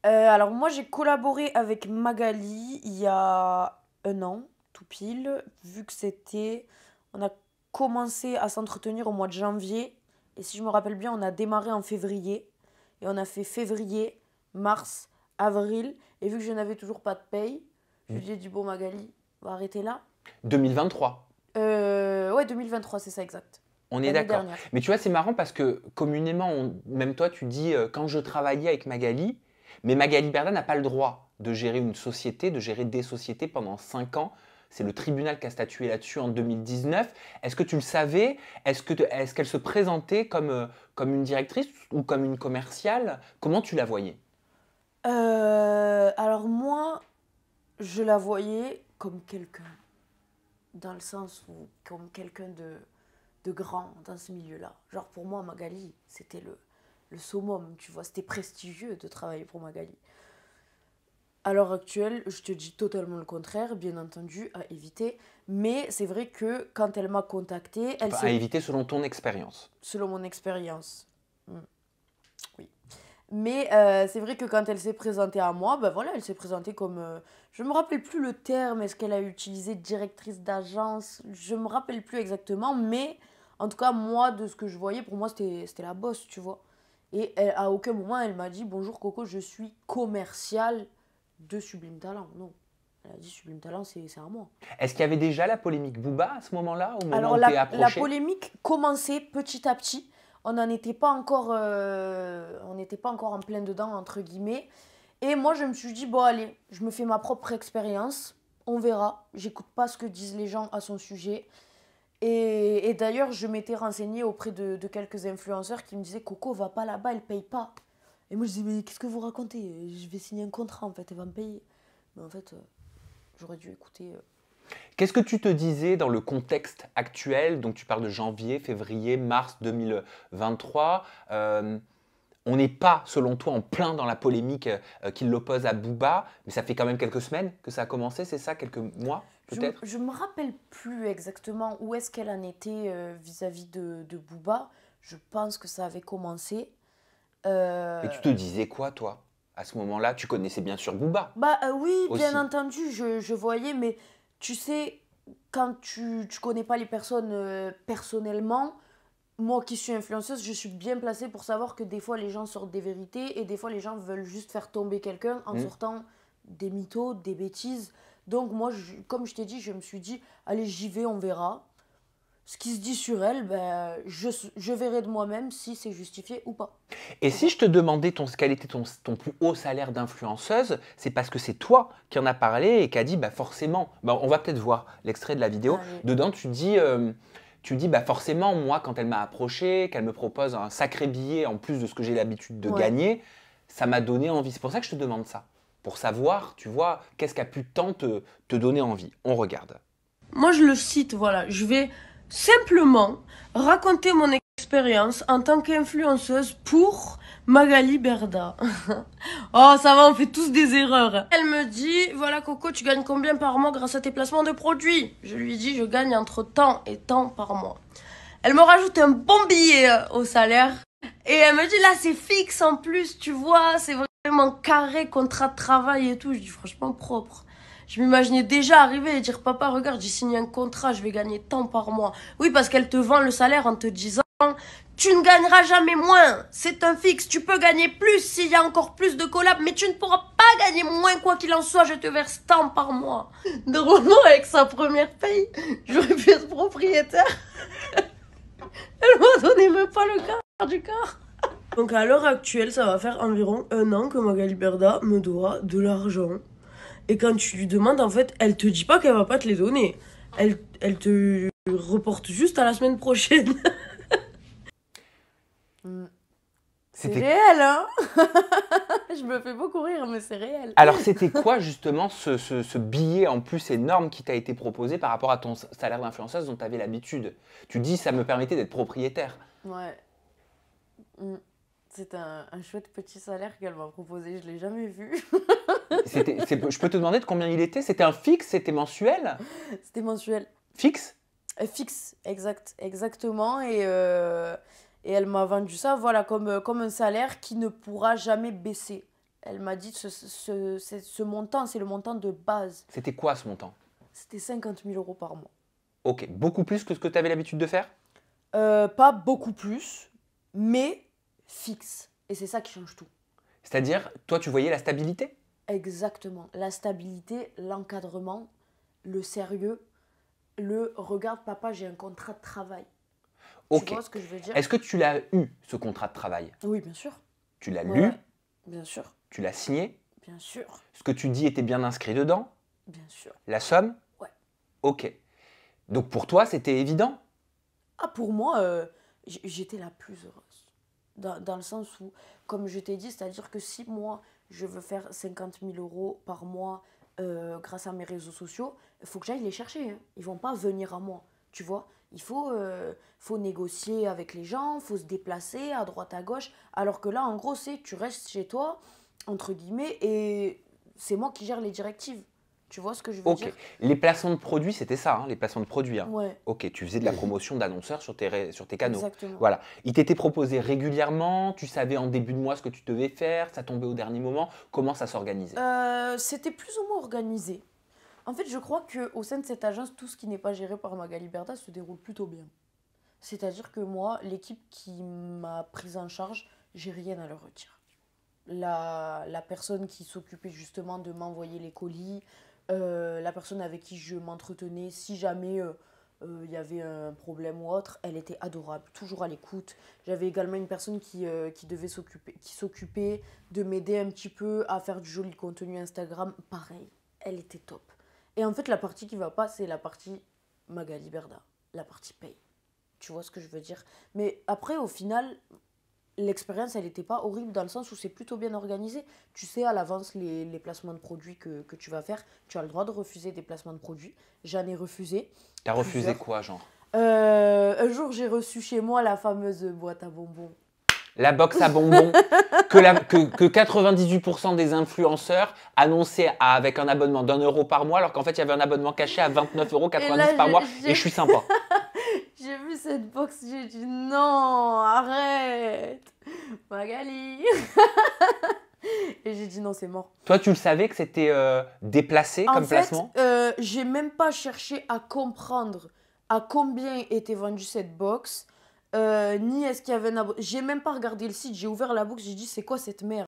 Alors moi j'ai collaboré avec Magali il y a un an, tout pile, vu que on a commencé à s'entretenir au mois de janvier, et si je me rappelle bien, on a démarré en février, et on a fait février, mars, avril, et vu que je n'avais toujours pas de paye, je lui ai dit, bon Magali, on va arrêter là. 2023. Ouais, 2023, c'est ça exact. On est d'accord. Mais tu vois, c'est marrant parce que communément, même toi, tu dis quand je travaillais avec Magali, mais Magali Berda n'a pas le droit de gérer une société, de gérer des sociétés pendant 5 ans. C'est le tribunal qui a statué là-dessus en 2019. Est-ce que tu le savais? Est-ce qu'elle se présentait comme une directrice ou comme une commerciale? Comment tu la voyais? Alors moi, je la voyais comme quelqu'un, dans le sens où comme quelqu'un de grand dans ce milieu-là. Genre pour moi, Magali, c'était le summum, tu vois, c'était prestigieux de travailler pour Magali. À l'heure actuelle, je te dis totalement le contraire, bien entendu, à éviter. Mais c'est vrai que quand elle m'a contactée, à éviter selon ton expérience. Selon mon expérience. Oui. Mais c'est vrai que quand elle s'est présentée à moi, voilà, elle s'est présentée comme... je ne me rappelle plus le terme, est-ce qu'elle a utilisé directrice d'agence? Je ne me rappelle plus exactement, mais en tout cas, moi, de ce que je voyais, pour moi, c'était la boss, tu vois. Et à aucun moment, elle m'a dit, bonjour Coco, je suis commerciale de Sublime Talent. Non. Elle a dit Sublime Talent, c'est à moi. Est-ce qu'il y avait déjà la polémique Booba à ce moment-là, au moment Alors, où tu es approché? la polémique commençait petit à petit. On n'était pas encore en plein dedans, entre guillemets. Et moi, je me suis dit, bon, allez, je me fais ma propre expérience. On verra. J'écoute pas ce que disent les gens à son sujet. Et d'ailleurs, je m'étais renseignée auprès de quelques influenceurs qui me disaient, Coco, va pas là-bas, elle paye pas. Et moi, je disais, mais qu'est-ce que vous racontez? Je vais signer un contrat, en fait, elle va me payer. Mais en fait, j'aurais dû écouter... Qu'est-ce que tu te disais dans le contexte actuel? Donc tu parles de janvier, février, mars 2023. On n'est pas, selon toi, en plein dans la polémique qui l'oppose à Booba, mais ça fait quand même quelques semaines que ça a commencé, c'est ça? Quelques mois, peut-être? Je me rappelle plus exactement où est-ce qu'elle en était vis-à-vis de Booba. Je pense que ça avait commencé. Et tu te disais quoi, toi, à ce moment-là? Tu connaissais bien sûr Booba. Oui, aussi. Bien entendu, je voyais, mais tu sais, quand tu connais pas les personnes personnellement, moi qui suis influenceuse, je suis bien placée pour savoir que des fois les gens sortent des vérités et des fois les gens veulent juste faire tomber quelqu'un en sortant des mythos, des bêtises. Donc moi, comme je t'ai dit, je me suis dit, allez, j'y vais, on verra. Ce qui se dit sur elle, je verrai de moi-même si c'est justifié ou pas. Et si je te demandais quel était ton plus haut salaire d'influenceuse, c'est parce que c'est toi qui en as parlé et qui a dit forcément, on va peut-être voir l'extrait de la vidéo. Allez. Dedans, tu dis forcément, moi, quand elle m'a approché, qu'elle me propose un sacré billet en plus de ce que j'ai l'habitude de gagner, ça m'a donné envie. C'est pour ça que je te demande ça. Pour savoir, tu vois, qu'est-ce qui a pu tant te donner envie. On regarde. Moi, je le cite, voilà. Je vais simplement raconter mon expérience en tant qu'influenceuse pour Magali Berda. Oh, ça va, on fait tous des erreurs. Elle me dit, voilà Coco, tu gagnes combien par mois grâce à tes placements de produits? Je lui dis, je gagne entre tant et tant par mois. Elle me rajoute un bon billet au salaire. Et elle me dit, là, c'est fixe en plus, tu vois, c'est vraiment carré, contrat de travail et tout. Je dis, franchement, propre. Je m'imaginais déjà arriver et dire, papa, regarde, j'ai signé un contrat, je vais gagner tant par mois. Oui, parce qu'elle te vend le salaire en te disant, tu ne gagneras jamais moins. C'est un fixe, tu peux gagner plus s'il y a encore plus de collabs, mais tu ne pourras pas gagner moins, quoi qu'il en soit, je te verse tant par mois. Drôlement, avec sa première paye, j'aurais pu être propriétaire. Elle m'a donné même pas le quart du quart. Donc à l'heure actuelle, ça va faire environ 1 an que Magali Berda me doit de l'argent. Et quand tu lui demandes, en fait, elle te dit pas qu'elle va pas te les donner. Elle te reporte juste à la semaine prochaine. C'est réel, hein? Je me fais beaucoup rire, mais c'est réel. Alors, c'était quoi justement ce billet en plus énorme qui t'a été proposé par rapport à ton salaire d'influenceuse dont tu avais l'habitude? Tu dis, ça me permettait d'être propriétaire. Ouais. C'est un chouette petit salaire qu'elle m'a proposé, je ne l'ai jamais vu. Je peux te demander de combien il était? C'était un fixe? C'était mensuel? C'était mensuel. Fixe? Fixe, exactement. Et elle m'a vendu ça voilà, comme un salaire qui ne pourra jamais baisser. Elle m'a dit ce montant, c'est le montant de base. C'était quoi ce montant? C'était 50 000 € par mois. Ok, beaucoup plus que ce que tu avais l'habitude de faire? Pas beaucoup plus, mais fixe. Et c'est ça qui change tout. C'est-à-dire, toi, tu voyais la stabilité? Exactement. La stabilité, l'encadrement, le sérieux, le « regarde papa, j'ai un contrat de travail ». Ok. Tu vois ce que je veux dire? Est-ce que tu l'as eu, ce contrat de travail? Oui, bien sûr. Tu l'as Ouais, lu? bien sûr. Tu l'as signé? Bien sûr. Ce que tu dis était bien inscrit dedans? Bien sûr. La somme? Ouais. Ok. Donc pour toi, c'était évident? Ah, pour moi, j'étais la plus heureuse. Dans le sens où, comme je t'ai dit, c'est-à-dire que si moi, je veux faire 50 000 € par mois grâce à mes réseaux sociaux, il faut que j'aille les chercher. Hein. Ils ne vont pas venir à moi, tu vois. Il faut négocier avec les gens, il faut se déplacer à droite, à gauche. Alors que là, en gros, tu restes chez toi, entre guillemets, et c'est moi qui gère les directives. Tu vois ce que je veux dire? Les placements de produits, c'était ça, hein, les placements de produits. Hein. Ouais. Ok, tu faisais de la promotion d'annonceurs sur tes canaux. Exactement. Voilà. Il t'était proposé régulièrement, tu savais en début de mois ce que tu devais faire, ça tombait au dernier moment. Comment ça s'organisait? C'était plus ou moins organisé. En fait, je crois qu'au sein de cette agence, tout ce qui n'est pas géré par Magali Berda se déroule plutôt bien. C'est-à-dire que moi, l'équipe qui m'a prise en charge, j'ai rien à leur retirer. La personne qui s'occupait justement de m'envoyer les colis, la personne avec qui je m'entretenais, si jamais il y avait un problème ou autre, elle était adorable, toujours à l'écoute. J'avais également une personne qui s'occupait de m'aider un petit peu à faire du joli contenu Instagram. Pareil, elle était top. Et en fait, la partie qui va pas, c'est la partie Magali Berda, la partie paye. Tu vois ce que je veux dire? Mais après, au final, l'expérience, elle n'était pas horrible dans le sens où c'est plutôt bien organisé. Tu sais à l'avance les placements de produits que tu vas faire. Tu as le droit de refuser des placements de produits. J'en ai refusé. T'as refusé quoi, genre? Un jour, j'ai reçu chez moi la fameuse boîte à bonbons. La box à bonbons que 98% des influenceurs annonçaient avec un abonnement d'1 € par mois, alors qu'en fait, il y avait un abonnement caché à 29,90 € par mois. Et je suis sympa. J'ai vu cette box, j'ai dit non, arrête, Magali. Et j'ai dit non, c'est mort. Toi, tu le savais que c'était déplacé comme placement? J'ai même pas cherché à comprendre à combien était vendue cette box, ni est-ce qu'il y avait un abonnement. J'ai même pas regardé le site, j'ai ouvert la box, j'ai dit c'est quoi cette merde?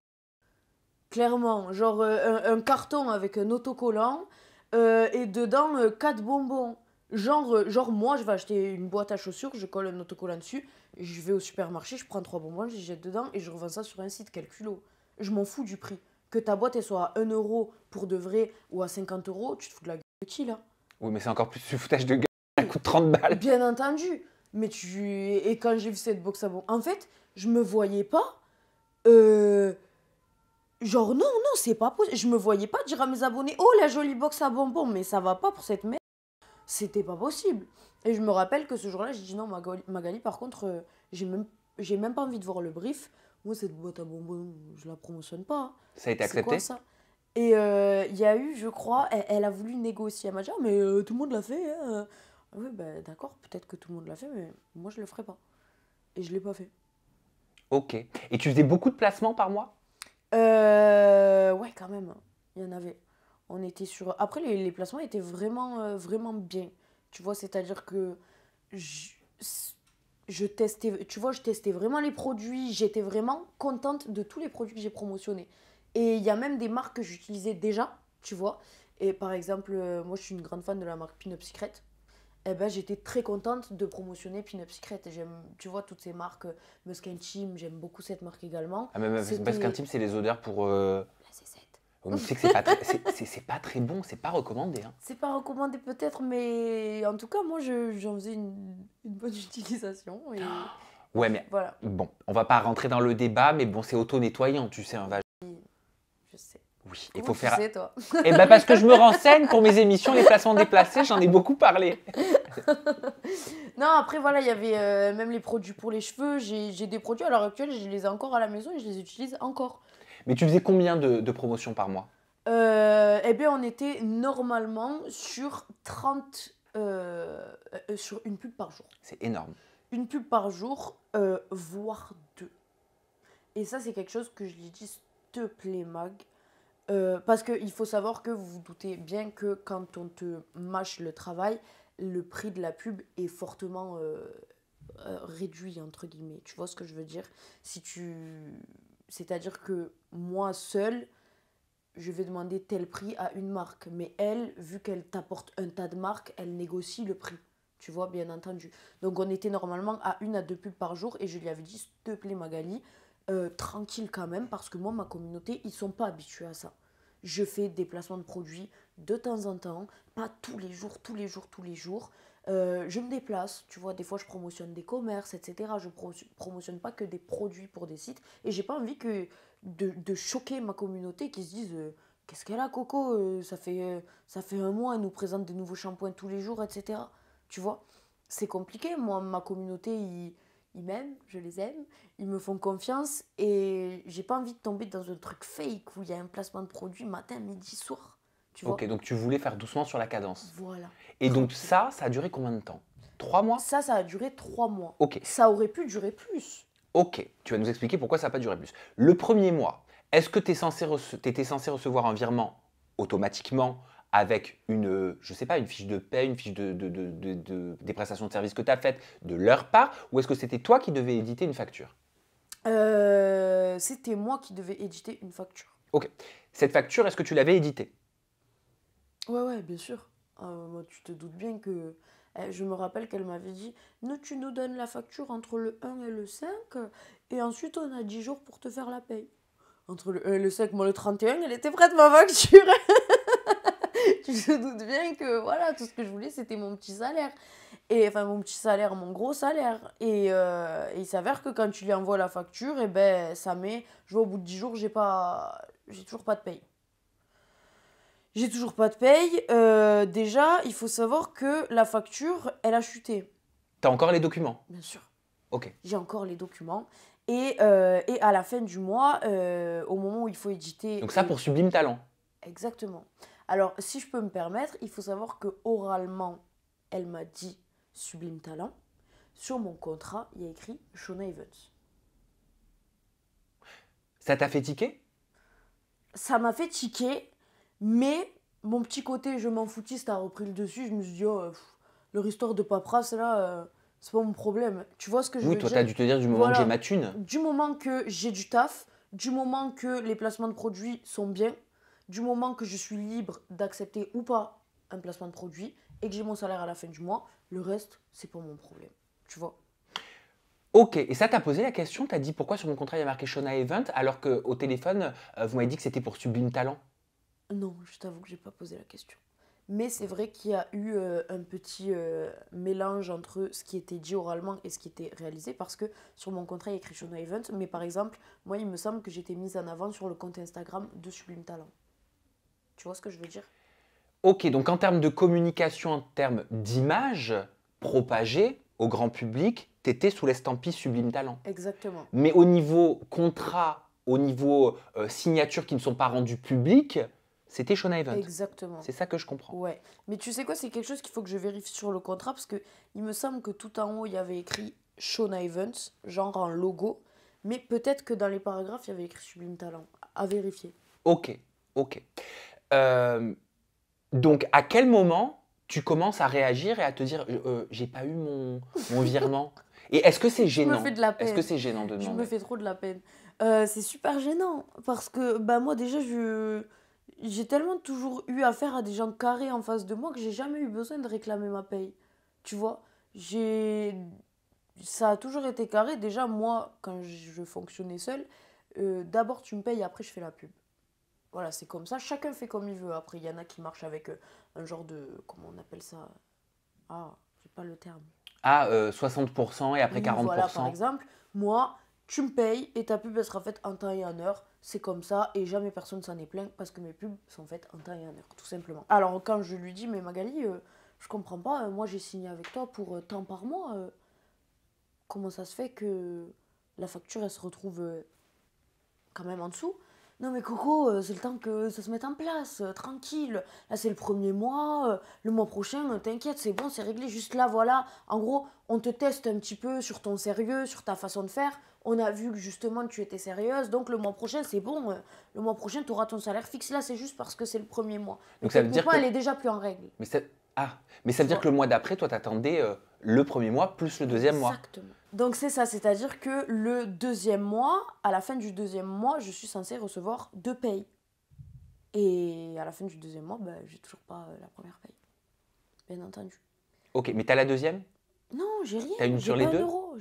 Clairement, genre un carton avec un autocollant et dedans 4 bonbons. Genre moi, je vais acheter une boîte à chaussures, je colle un autocollant dessus, je vais au supermarché, je prends 3 bonbons, je les jette dedans et je revends ça sur un site, quel culot. Je m'en fous du prix. Que ta boîte elle soit à 1 € pour de vrai ou à 50 €, tu te fous de la gueule de qui là? Oui, mais c'est encore plus du foutage de gueule, ça coûte 30 balles. Bien entendu. Mais et quand j'ai vu cette box à bonbons, en fait, je me voyais pas. Genre, non, c'est pas possible. Je me voyais pas dire à mes abonnés, oh la jolie box à bonbons, mais ça va pas pour cette merde. C'était pas possible. Et je me rappelle que ce jour-là, j'ai dit non, Magali, par contre, j'ai même pas envie de voir le brief. Moi, cette boîte à bonbons, je la promotionne pas. Ça a été C'est accepté? quoi ça? Et il y a eu, je crois, elle a voulu négocier. Elle m'a dit, ah, mais tout le monde l'a fait. Hein. Oui, ben d'accord, peut-être que tout le monde l'a fait, mais moi, je le ferai pas. Et je l'ai pas fait. Ok. Et tu faisais beaucoup de placements par mois? Ouais, quand même. Il y en avait. On était sur... Après, les placements étaient vraiment, vraiment bien. Tu vois, c'est-à-dire que je testais, tu vois, je testais vraiment les produits. J'étais vraiment contente de tous les produits que j'ai promotionnés. Et il y a même des marques que j'utilisais déjà, tu vois. Et par exemple, moi, je suis une grande fan de la marque Pin-Up Secret. Eh ben, j'étais très contente de promotionner Pin-Up Secret. Et j'aime, tu vois, toutes ces marques, Musk Team, j'aime beaucoup cette marque également. Ah, mais Musk Team, c'est les odeurs pour... La C7. Tu sais que c'est pas très bon, c'est pas recommandé. Hein. C'est pas recommandé peut-être, mais en tout cas, moi, j'en faisais une bonne utilisation. Et... Ouais, mais voilà. bon, on va pas rentrer dans le débat, mais bon, c'est auto-nettoyant, tu sais, un vagin. Oui, il faut faire... Tu sais, toi? Eh ben parce que je me renseigne pour mes émissions, les placements déplacés, j'en ai beaucoup parlé. Non, après, voilà, il y avait même les produits pour les cheveux. J'ai des produits à l'heure actuelle, je les ai encore à la maison et je les utilise encore. Mais tu faisais combien de promotions par mois? Eh bien, on était normalement sur 30... sur une pub par jour. C'est énorme. Une pub par jour, voire 2. Et ça, c'est quelque chose que je lui dis, s'il te plaît, Mag. Parce qu'il faut savoir que vous vous doutez bien que quand on te mâche le travail, le prix de la pub est fortement réduit, entre guillemets. Tu vois ce que je veux dire? C'est-à-dire que moi seule, je vais demander tel prix à une marque. Mais elle, vu qu'elle t'apporte un tas de marques, elle négocie le prix. Tu vois, bien entendu. Donc on était normalement à 1 à 2 pubs par jour et je lui avais dit, s'il te plaît, Magali, tranquille quand même, parce que moi, ma communauté, ils sont pas habitués à ça. Je fais des placements de produits de temps en temps, pas tous les jours, tous les jours, tous les jours. Je me déplace, tu vois, des fois je promotionne des commerces, etc. Je promotionne pas que des produits pour des sites. Et j'ai pas envie de choquer ma communauté qui se disent qu'est-ce qu'elle a, Coco, ça fait 1 mois, elle nous présente des nouveaux shampoings tous les jours, etc. Tu vois, c'est compliqué. Moi, ma communauté, ils m'aiment, je les aime, ils me font confiance et j'ai pas envie de tomber dans un truc fake où il y a un placement de produit matin, midi, soir. Tu vois? Ok, donc tu voulais faire doucement sur la cadence. Voilà. Et donc ça a duré combien de temps? 3 mois? Ça a duré 3 mois. Ok. Ça aurait pu durer plus. Ok, tu vas nous expliquer pourquoi ça n'a pas duré plus. Le premier mois, est-ce que tu étais censé recevoir un virement automatiquement avec je sais pas, une fiche de paie, une fiche des prestations de services que tu as faites de leur part, ou est-ce que c'était toi qui devais éditer une facture? C'était moi qui devais éditer une facture. Ok. Cette facture, est-ce que tu l'avais éditée? Ouais, bien sûr. Moi, tu te doutes bien que... je me rappelle qu'elle m'avait dit, tu nous donnes la facture entre le 1 et le 5, et ensuite on a 10 jours pour te faire la paye. Entre le 1 et le 5, moi le 31, elle était prête ma facture. Tu te doutes bien que voilà, tout ce que je voulais, c'était mon petit salaire. Et enfin, mon petit salaire, mon gros salaire. Et il s'avère que quand tu lui envoies la facture, et ben, ça met... Je vois, au bout de 10 jours, j'ai toujours pas de paye. J'ai toujours pas de paye. Déjà, il faut savoir que la facture, elle a chuté. T'as encore les documents? Bien sûr. Ok. J'ai encore les documents. Et à la fin du mois, au moment où il faut éditer... Donc ça pour Sublime Talent? Exactement. Alors, si je peux me permettre, il faut savoir que oralement, elle m'a dit Sublime Talent. Sur mon contrat, il y a écrit Shona Evans. Ça t'a fait tiquer? Ça m'a fait tiquer, mais mon petit côté je m'en foutiste a repris le dessus. Je me suis dit, leur histoire de paperasse, là, c'est pas mon problème. Tu vois ce que je veux dire? Oui, toi, t'as dû te dire du moment que j'ai ma thune. Du moment que j'ai du taf, du moment que les placements de produits sont bien, du moment que je suis libre d'accepter ou pas un placement de produit et que j'ai mon salaire à la fin du mois, le reste, c'est pas mon problème. Tu vois? Ok, et ça t'as posé la question, t'as dit pourquoi sur mon contrat il y a marqué Shona Event alors qu'au téléphone, vous m'avez dit que c'était pour Sublime Talent? Non, je t'avoue que j'ai pas posé la question. Mais c'est vrai qu'il y a eu un petit mélange entre ce qui était dit oralement et ce qui était réalisé, parce que sur mon contrat il y a écrit Shona Event, mais par exemple, moi il me semble que j'étais mise en avant sur le compte Instagram de Sublime Talent. Tu vois ce que je veux dire? Ok, donc en termes de communication, en termes d'image propagée au grand public, t'étais sous l'estampille Sublime Talent. Exactement. Mais au niveau contrat, au niveau signature qui ne sont pas rendues publiques, c'était Shona Event. Exactement. C'est ça que je comprends. Ouais. Mais tu sais quoi, c'est quelque chose qu'il faut que je vérifie sur le contrat, parce que il me semble que tout en haut, il y avait écrit Shona Events, genre en logo. Mais peut-être que dans les paragraphes, il y avait écrit Sublime Talent. À vérifier. Ok. Donc, à quel moment tu commences à réagir et à te dire j'ai pas eu mon virement? Et est-ce que c'est gênant? Je me fais de la peine. Est-ce que c'est gênant de demander? Je me fais trop de la peine. C'est super gênant, parce que moi déjà, j'ai tellement toujours eu affaire à des gens carrés en face de moi que j'ai jamais eu besoin de réclamer ma paye. Tu vois? Ça a toujours été carré. Déjà, moi, quand je fonctionnais seule, d'abord tu me payes, après je fais la pub. Voilà, c'est comme ça. Chacun fait comme il veut. Après, il y en a qui marchent avec un genre de... Comment on appelle ça? Ah, j'ai pas le terme. 60% et après 40%. Voilà, par exemple. Moi, tu me payes et ta pub elle sera faite en temps et en heure. C'est comme ça et jamais personne s'en est plaint parce que mes pubs sont faites en temps et en heure, tout simplement. Alors quand je lui dis, mais Magali, je comprends pas, moi j'ai signé avec toi pour tant par mois. Comment ça se fait que la facture elle se retrouve quand même en dessous? Non mais Coco, c'est le temps que ça se mette en place, tranquille. Là c'est le premier mois, le mois prochain, t'inquiète, c'est bon, c'est réglé. Juste là, voilà. En gros, on te teste un petit peu sur ton sérieux, sur ta façon de faire. On a vu que justement tu étais sérieuse, donc le mois prochain c'est bon. Le mois prochain tu auras ton salaire fixe. Là c'est juste parce que c'est le premier mois. Donc ça veut dire que... elle est déjà plus en règle. Mais ça veut dire que le mois d'après, toi t'attendais le premier mois plus le deuxième mois. Exactement. Donc c'est ça, c'est-à-dire que le deuxième mois, à la fin du deuxième mois, je suis censée recevoir 2 payes. Et à la fin du deuxième mois, j'ai toujours pas la première paye. Bien entendu. Ok, mais t'as la deuxième? Non, j'ai rien. T'as une sur les deux? €.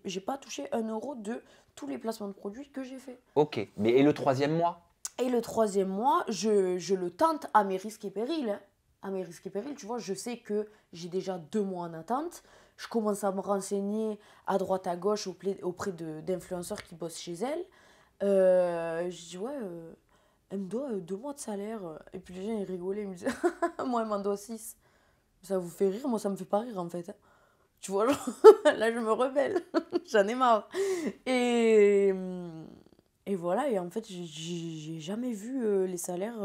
J'ai pas touché 1 euro de tous les placements de produits que j'ai fait. Ok, mais et le troisième mois? Et le troisième mois, je le tente à mes risques et périls. Hein. À mes risques et périls, tu vois, je sais que j'ai déjà 2 mois en attente. Je commence à me renseigner à droite à gauche auprès d'influenceurs qui bossent chez elle. Je dis, ouais, elle me doit 2 mois de salaire. Et puis les gens, ils rigolaient, ils me disaient, moi, elle m'en doit 6. Ça vous fait rire? Moi, ça me fait pas rire, en fait. Hein. Tu vois, genre, là, je me rebelle. J'en ai marre. Et voilà, et en fait, j'ai jamais vu les salaires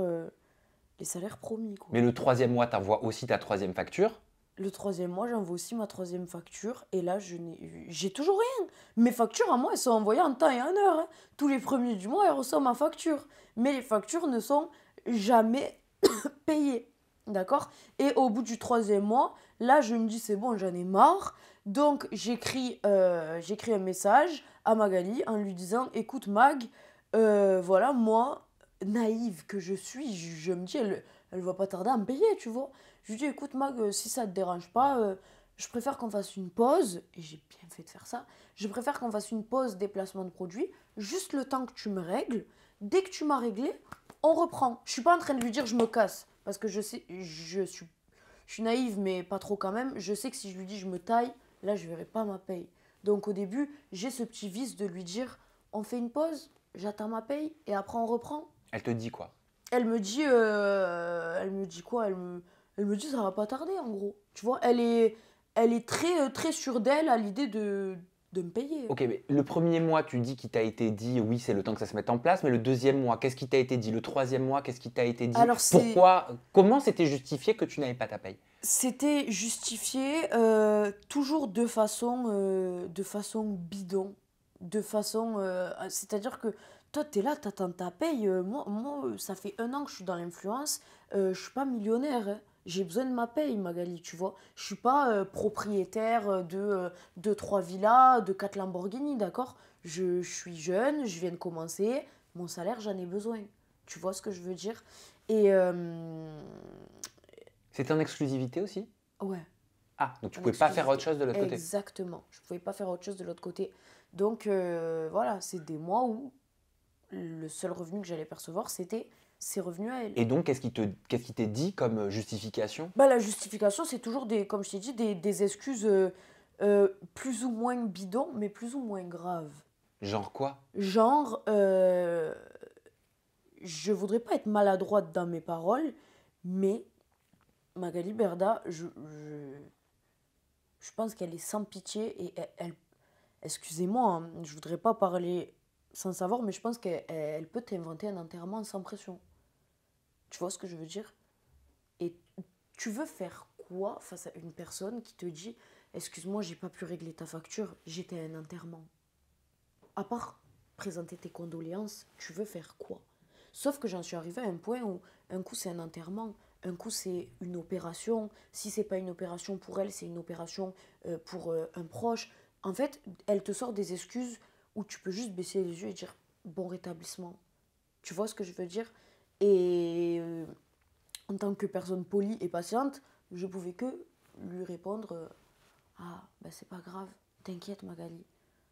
promis, quoi. Mais le troisième mois, t'envoies aussi ta troisième facture? Le troisième mois, j'envoie aussi ma troisième facture. Et là, j'ai toujours rien. Mes factures, à moi, elles sont envoyées en temps et en heure. Hein. Tous les premiers du mois, elles reçoivent ma facture. Mais les factures ne sont jamais payées. D'accord? Et au bout du troisième mois, là, je me dis, c'est bon, j'en ai marre. Donc, j'écris un message à Magali en lui disant, écoute, Mag, voilà, moi, naïve que je suis, je me dis, elle va pas tarder à me payer, tu vois. Je lui dis, écoute Mag, si ça te dérange pas, je préfère qu'on fasse une pause, et j'ai bien fait de faire ça, je préfère qu'on fasse une pause des placements de produits, juste le temps que tu me règles. Dès que tu m'as réglé, on reprend. Je suis pas en train de lui dire je me casse, parce que je sais, je suis naïve, mais pas trop quand même. Je sais que si je lui dis je me taille, là je verrai pas ma paye. Donc au début, j'ai ce petit vice de lui dire, on fait une pause, j'attends ma paye, et après on reprend. Elle te dit quoi? Elle me dit quoi? Elle me dit ça va pas tarder en gros. Tu vois, elle est très, très sûre d'elle à l'idée de me payer. Ok, mais le premier mois, tu dis qu'il t'a été dit, oui, c'est le temps que ça se mette en place, mais le deuxième mois, qu'est-ce qui t'a été dit? Le troisième mois, qu'est-ce qui t'a été dit? Alors, pourquoi? Comment c'était justifié que tu n'avais pas ta paye? C'était justifié toujours de façon bidon. C'est-à-dire que toi, t'es là, t'attends ta paye. Moi, ça fait 1 an que je suis dans l'influence. Je suis pas millionnaire. Hein. J'ai besoin de ma paye, Magali, tu vois. Je suis pas propriétaire de 3 villas, de 4 Lamborghini, d'accord? Je suis jeune, je viens de commencer. Mon salaire, j'en ai besoin. Tu vois ce que je veux dire? Et c'était en exclusivité aussi? ouais. Ah, donc tu pouvais pas faire autre chose de l'autre côté? Exactement. Je pouvais pas faire autre chose de l'autre côté. Donc voilà, c'est des mois où le seul revenu que j'allais percevoir, c'était ses revenus à elle. Et donc, qu'est-ce qui t'est dit comme justification? La justification, c'est toujours, comme je t'ai dit, des excuses plus ou moins bidons, mais plus ou moins graves. Genre quoi? Genre, je voudrais pas être maladroite dans mes paroles, mais Magali Berda, je pense qu'elle est sans pitié et excusez-moi, hein, je voudrais pas parler sans savoir, mais je pense qu'elle peut t'inventer un enterrement sans pression. Tu vois ce que je veux dire? Et tu veux faire quoi face à une personne qui te dit « Excuse-moi, j'ai pas pu régler ta facture, j'étais à un enterrement. » À part présenter tes condoléances, tu veux faire quoi? Sauf que j'en suis arrivée à un point où un coup c'est un enterrement, un coup c'est une opération. Si c'est pas une opération pour elle, c'est une opération pour un proche. En fait, elle te sort des excuses où tu peux juste baisser les yeux et dire bon rétablissement. Tu vois ce que je veux dire? Et en tant que personne polie et patiente, je pouvais que lui répondre ah, c'est pas grave, t'inquiète Magali,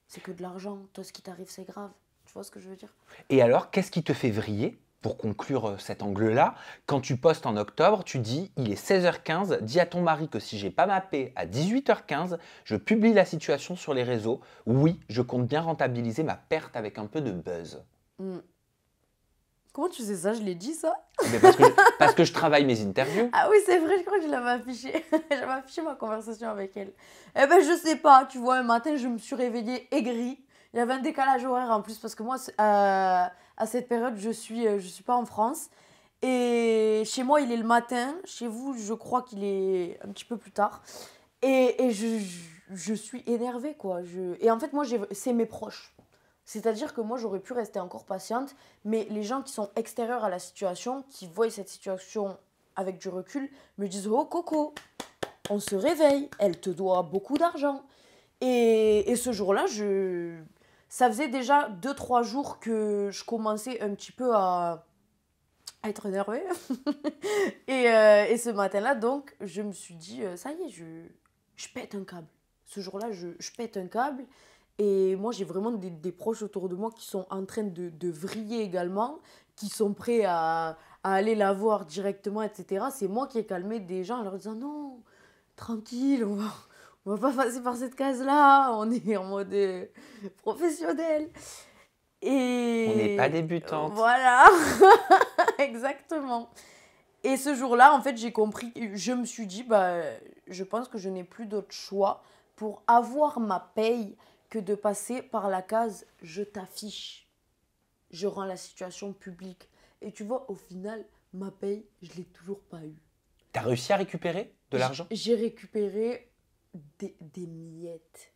c'est que de l'argent, toi ce qui t'arrive c'est grave. Tu vois ce que je veux dire? Et alors, qu'est-ce qui te fait vriller? pour conclure cet angle-là, quand tu postes en octobre, tu dis « Il est 16h15, dis à ton mari que si j'ai pas ma paix à 18h15, je publie la situation sur les réseaux. Oui, je compte bien rentabiliser ma perte avec un peu de buzz. » Comment tu sais ça? Je l'ai dit ça? Mais parce que je travaille mes interviews. Ah oui, c'est vrai, je crois que je l'avais affiché. J'avais affiché ma conversation avec elle. Eh ben, je sais pas, tu vois, un matin, je me suis réveillée aigrie. Il y avait un décalage horaire en plus, parce que moi, à cette période, je suis pas en France. Et chez moi, il est le matin. Chez vous, je crois qu'il est un petit peu plus tard. Et je suis énervée, quoi. Et en fait, moi, c'est mes proches. C'est-à-dire que moi, j'aurais pu rester encore patiente, mais les gens qui sont extérieurs à la situation, qui voient cette situation avec du recul, me disent « Oh Coco, on se réveille, elle te doit beaucoup d'argent. » Et ce jour-là, ça faisait déjà 2-3 jours que je commençais un petit peu à être énervée. Et ce matin-là, donc, je me suis dit « Ça y est, je pète un câble. » Ce jour-là, je pète un câble. Et moi, j'ai vraiment des proches autour de moi qui sont en train de vriller également, qui sont prêts à aller la voir directement, etc. C'est moi qui ai calmé des gens en leur disant « Non, tranquille, on va pas passer par cette case-là, on est en mode professionnel. » Et on n'est pas débutante. Voilà, exactement. Et ce jour-là, en fait, j'ai compris, je me suis dit, je pense que je n'ai plus d'autre choix pour avoir ma paye que de passer par la case « je t'affiche ». Je rends la situation publique. Et tu vois, au final, ma paye, je ne l'ai toujours pas eue. Tu as réussi à récupérer de l'argent? J'ai récupéré des miettes.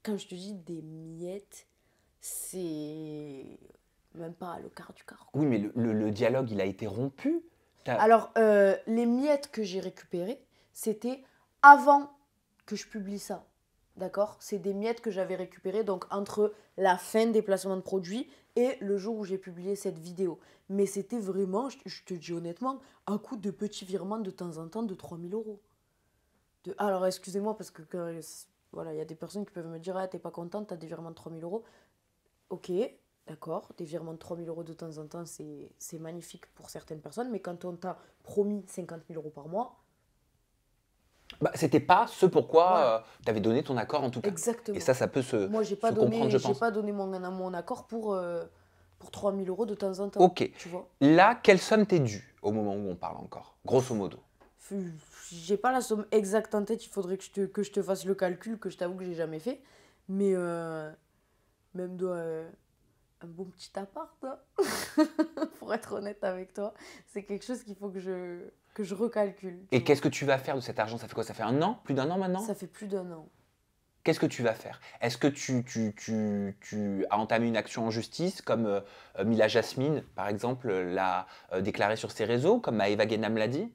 Quand je te dis des miettes, c'est même pas le quart du quart. Oui, mais le dialogue, il a été rompu. Alors, les miettes que j'ai récupérées, c'était avant que je publie ça. D'accord? C'est des miettes que j'avais récupérées donc entre la fin des placements de produits et le jour où j'ai publié cette vidéo. Mais c'était vraiment, je te dis honnêtement, un coup de petits virements de temps en temps de 3 000 euros. Alors, excusez-moi parce que voilà, il y a des personnes qui peuvent me dire « Ah, t'es pas contente, t'as des virements de 3 000 euros. » Ok, d'accord, des virements de 3 000 euros de temps en temps, c'est magnifique pour certaines personnes. Mais quand on t'a promis 50 000 euros par mois... c'était pas ce pourquoi voilà. Tu avais donné ton accord en tout cas. Exactement. Et ça peut se Moi, j'ai pas comprendre, je pense. J'ai pas donné mon accord pour 3 000 euros de temps en temps. Ok. Tu vois. Là, quelle somme t'es due au moment où on parle encore, grosso modo? J'ai pas la somme exacte en tête, il faudrait que je te fasse le calcul, que je t'avoue que j'ai jamais fait. Mais même un bon petit appart, hein. Pour être honnête avec toi, c'est quelque chose qu'il faut que je recalcule. Et qu'est-ce que tu vas faire de cet argent? Ça fait quoi? Ça fait 1 an? Plus d'1 an maintenant? Ça fait plus d'1 an. Qu'est-ce que tu vas faire? Est-ce que tu as entamé une action en justice, comme Mila Jasmine, par exemple, l'a déclaré sur ses réseaux, comme Maëva Guénam l'a dit?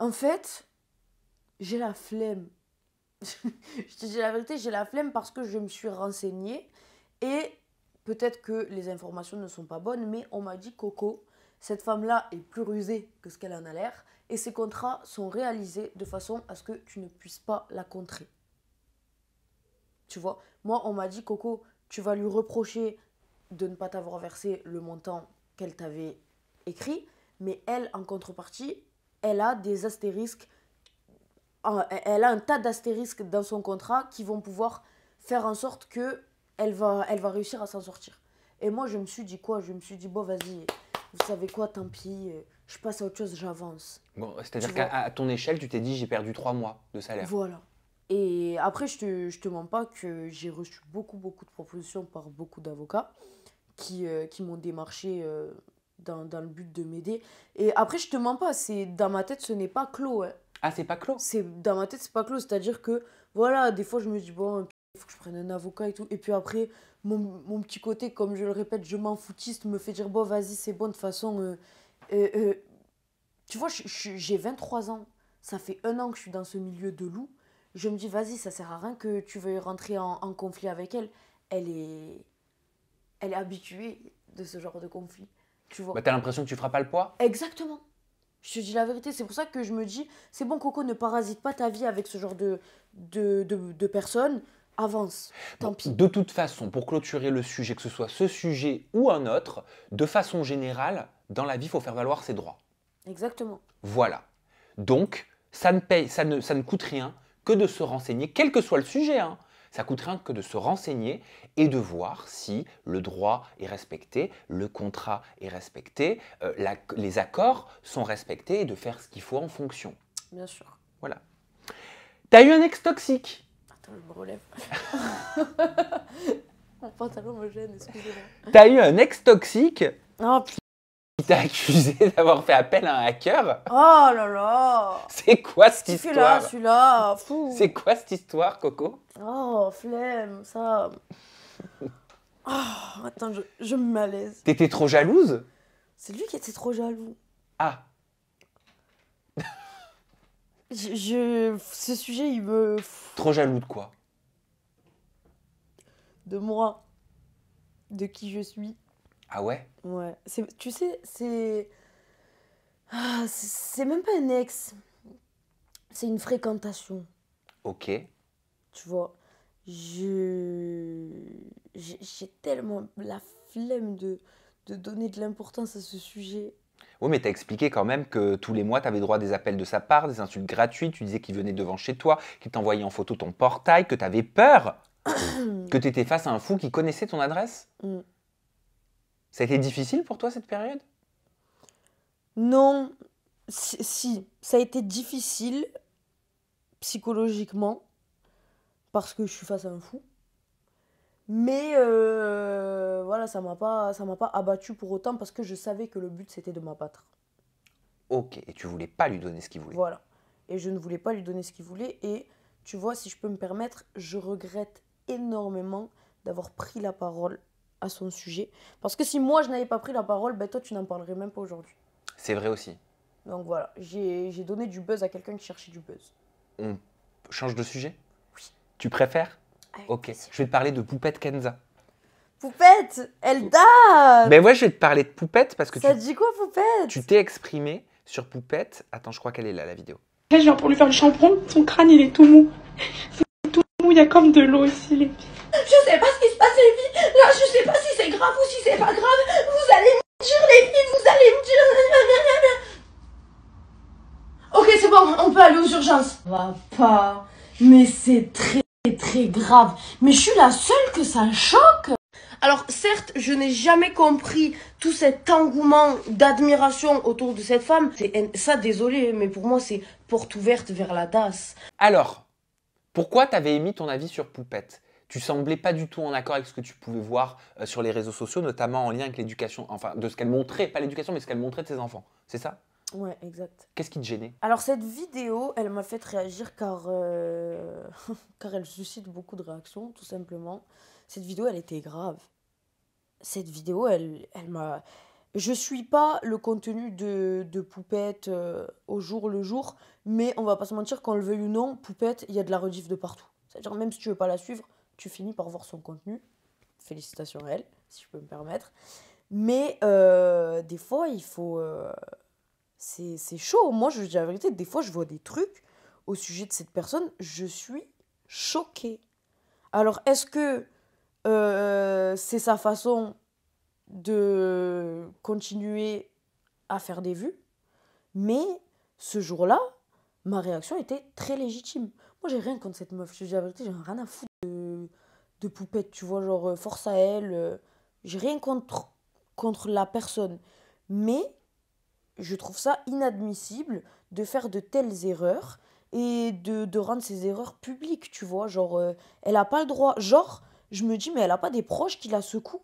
En fait, j'ai la flemme. Je te dis la vérité, j'ai la flemme parce que je me suis renseignée et peut-être que les informations ne sont pas bonnes, mais on m'a dit Coco, cette femme-là est plus rusée que ce qu'elle en a l'air et ses contrats sont réalisés de façon à ce que tu ne puisses pas la contrer. Tu vois, moi on m'a dit Coco, tu vas lui reprocher de ne pas t'avoir versé le montant qu'elle t'avait écrit, mais elle en contrepartie, elle a des astérisques. Elle a un tas d'astérisques dans son contrat qui vont pouvoir faire en sorte qu'elle va réussir à s'en sortir. Et moi, je me suis dit quoi? Je me suis dit, bon, vas-y, vous savez quoi, tant pis, je passe à autre chose, j'avance. Bon, c'est-à-dire qu'à ton échelle, tu t'es dit, j'ai perdu 3 mois de salaire. Voilà. Et après, je te mens pas que j'ai reçu beaucoup de propositions par beaucoup d'avocats qui m'ont démarché dans le but de m'aider. Et après, je te mens pas, dans ma tête, ce n'est pas clos, hein. Ah, c'est pas clos? Dans ma tête, c'est pas clos. C'est-à-dire que, voilà, des fois, je me dis, bon, il faut que je prenne un avocat et tout. Et puis après, mon petit côté, comme je le répète, je m'en foutiste, me fait dire, bon, vas-y, c'est bon, de toute façon. Tu vois, j'ai 23 ans. Ça fait 1 an que je suis dans ce milieu de loup. Je me dis, vas-y, ça sert à rien que tu veuilles rentrer en conflit avec elle. Elle est habituée de ce genre de conflit. Tu vois. T'as l'impression que tu feras pas le poids? Exactement. Je te dis la vérité, c'est pour ça que je me dis, c'est bon Coco, ne parasite pas ta vie avec ce genre de personnes. avance. Tant pis. De toute façon, pour clôturer le sujet, que ce soit ce sujet ou un autre, de façon générale, dans la vie, il faut faire valoir ses droits. Exactement. Voilà. Donc, ça ne coûte rien que de se renseigner, quel que soit le sujet, hein. Ça coûte rien que de se renseigner et de voir si le droit est respecté, le contrat est respecté, les accords sont respectés et de faire ce qu'il faut en fonction. Bien sûr. Voilà. T'as eu un ex toxique? Attends, je me relève. Mon pantalon me gêne, excusez-moi. T'as eu un ex toxique Oh putain. qui t'a accusé d'avoir fait appel à un hacker? Oh là là. C'est quoi cette histoire? Celui-là, fou. C'est quoi cette histoire, Coco? Oh, flemme, ça. Oh, attends, je me malaise. T'étais trop jalouse? C'est lui qui était trop jaloux. Ah, Ce sujet, il me... trop jaloux de quoi? De moi. De qui je suis. Ah ouais? Ouais. Tu sais, c'est... Ah, c'est même pas un ex. C'est une fréquentation. Ok. Tu vois. J'ai tellement la flemme de donner de l'importance à ce sujet. Oui, mais t'as expliqué quand même que tous les mois, t'avais droit à des appels de sa part, des insultes gratuites, tu disais qu'il venait devant chez toi, qu'il t'envoyait en photo ton portail, que t'avais peur, que t'étais face à un fou qui connaissait ton adresse. Mm. Ça a été difficile pour toi cette période? Non, si, ça a été difficile psychologiquement parce que je suis face à un fou. Mais voilà, ça m'a pas abattu pour autant parce que je savais que le but c'était de m'abattre. Ok, et tu voulais pas lui donner ce qu'il voulait. Voilà. Et je ne voulais pas lui donner ce qu'il voulait. Et tu vois, si je peux me permettre, je regrette énormément d'avoir pris la parole à son sujet. Parce que si moi je n'avais pas pris la parole, ben toi tu n'en parlerais même pas aujourd'hui. C'est vrai aussi. Donc voilà, j'ai donné du buzz à quelqu'un qui cherchait du buzz. On change de sujet? Oui. Tu préfères? Avec Ok, plaisir. je vais te parler de Poupette Kenza. Poupette, elle date. Ben ouais, je vais te parler de Poupette parce que Ça dit quoi, Poupette? tu t'es exprimé sur Poupette. Attends, je crois qu'elle est là, la vidéo. Là, je viens pour lui faire le shampoing, son crâne il est tout mou. C'est tout mou, il y a comme de l'eau ici, les filles. Je sais pas ce qui se passe les filles, là je sais pas si c'est grave ou si c'est pas grave, vous allez me dire les filles, vous allez me dire... Ok c'est bon, on peut aller aux urgences. Va pas, mais c'est très grave, mais je suis la seule que ça choque. Alors certes, je n'ai jamais compris tout cet engouement d'admiration autour de cette femme. Ça, désolé, mais pour moi, c'est porte ouverte vers la DAS. Alors, pourquoi t'avais émis ton avis sur Poupette? Tu semblais pas du tout en accord avec ce que tu pouvais voir sur les réseaux sociaux, notamment en lien avec l'éducation, enfin de ce qu'elle montrait, pas l'éducation, mais ce qu'elle montrait de ses enfants. C'est ça? Ouais, exact. Qu'est-ce qui te gênait? Alors cette vidéo, elle m'a fait réagir car elle suscite beaucoup de réactions, tout simplement. Cette vidéo, elle était grave. Cette vidéo, elle m'a... Je suis pas le contenu de Poupette au jour le jour, mais on va pas se mentir, qu'on le veuille ou non, Poupette, il y a de la rediff de partout. C'est-à-dire, même si tu veux pas la suivre, tu finis par voir son contenu. Félicitations à elle, si je peux me permettre. Mais des fois, il faut... c'est chaud. Moi, je dis la vérité, des fois, je vois des trucs au sujet de cette personne, je suis choquée. Alors, est-ce que c'est sa façon de continuer à faire des vues? Mais ce jour-là, ma réaction était très légitime. Moi, j'ai rien contre cette meuf. Je dis la vérité, j'ai rien à foutre de Poupette, tu vois, genre force à elle. J'ai rien contre la personne. Mais je trouve ça inadmissible de faire de telles erreurs et de rendre ces erreurs publiques, tu vois. Genre, elle n'a pas le droit. Genre, je me dis, mais elle n'a pas des proches qui la secouent.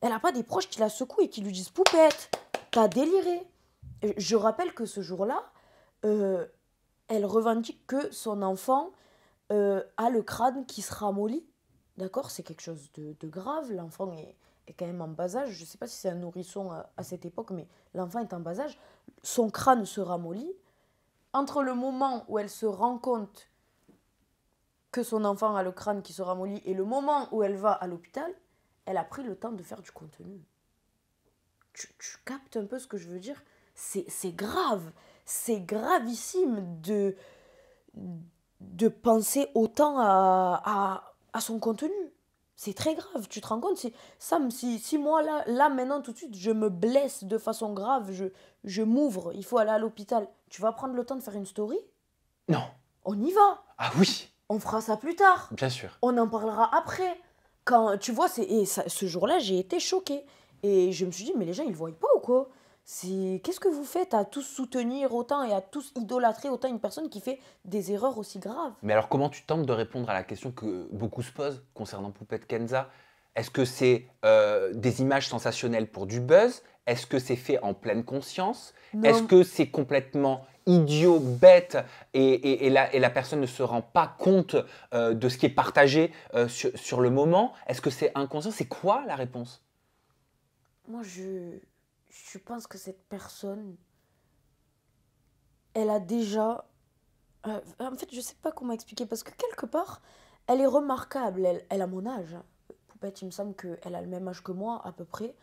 Elle n'a pas des proches qui la secouent et qui lui disent, Poupette, t'as déliré. Et je rappelle que ce jour-là, elle revendique que son enfant a le crâne qui se ramollit. D'accord? C'est quelque chose de grave. L'enfant est quand même en bas âge. Je ne sais pas si c'est un nourrisson à cette époque, mais l'enfant est en bas âge. Son crâne se ramollit. Entre le moment où elle se rend compte que son enfant a le crâne qui se ramollit et le moment où elle va à l'hôpital, elle a pris le temps de faire du contenu. Tu captes un peu ce que je veux dire? C'est grave. C'est gravissime de penser autant à son contenu. C'est très grave, tu te rends compte? Sam, si moi, là, maintenant, tout de suite, je me blesse de façon grave, je m'ouvre, il faut aller à l'hôpital, tu vas prendre le temps de faire une story? Non. On y va. Ah oui. On fera ça plus tard. Bien sûr. On en parlera après. Quand, tu vois, ce jour-là, j'ai été choquée. Et je me suis dit, mais les gens, ils ne voient pas ou quoi? Qu'est-ce que vous faites à tous soutenir autant et à tous idolâtrer autant une personne qui fait des erreurs aussi graves? Mais alors, comment tu tentes de répondre à la question que beaucoup se posent concernant Poupette Kenza? Est-ce que c'est des images sensationnelles pour du buzz? Est-ce que c'est fait en pleine conscience? Est-ce que c'est complètement idiot, bête et la personne ne se rend pas compte de ce qui est partagé sur le moment? Est-ce que c'est inconscient? C'est quoi la réponse? Moi, je pense que cette personne, elle a déjà... en fait, je sais pas comment expliquer, parce que quelque part, elle est remarquable. Elle a mon âge. Poupette, il me semble qu'elle a le même âge que moi, à peu près,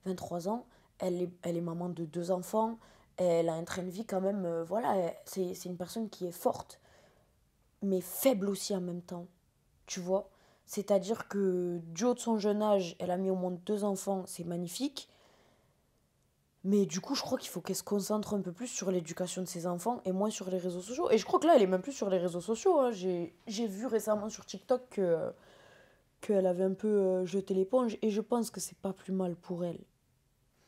23 ans. Elle est maman de 2 enfants. Elle a un train de vie quand même, voilà. C'est une personne qui est forte, mais faible aussi en même temps. Tu vois? C'est-à-dire que du haut de son jeune âge, elle a mis au monde 2 enfants, c'est magnifique. Mais du coup, je crois qu'il faut qu'elle se concentre un peu plus sur l'éducation de ses enfants et moins sur les réseaux sociaux. Et je crois que là, elle est même plus sur les réseaux sociaux. Hein. J'ai vu récemment sur TikTok qu'elle avait un peu jeté l'éponge. Et je pense que c'est pas plus mal pour elle.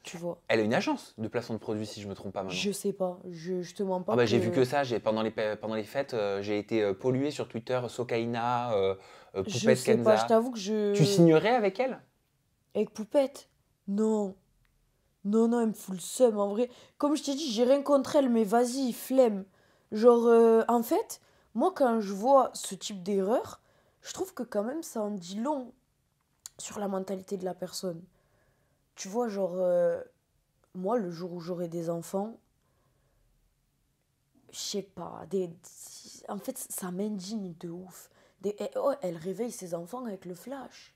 Tu vois. Elle a une agence de placement de produits, si je me trompe pas maintenant. Je sais pas. Je te mens pas. Ah bah, j'ai vu que ça. Pendant les fêtes, j'ai été pollué sur Twitter. Sokaina, Poupette Je sais Kenza. pas, je t'avoue que je... Tu signerais avec elle? Avec Poupette? Non. Non, elle me fout le seum, en vrai. Comme je t'ai dit, j'ai rien contre elle, mais vas-y, flemme. Genre, en fait, moi, quand je vois ce type d'erreur, je trouve que quand même, ça en dit long sur la mentalité de la personne. Tu vois, genre, moi, le jour où j'aurai des enfants, je sais pas, en fait, ça m'indigne de ouf. Elle réveille ses enfants avec le flash.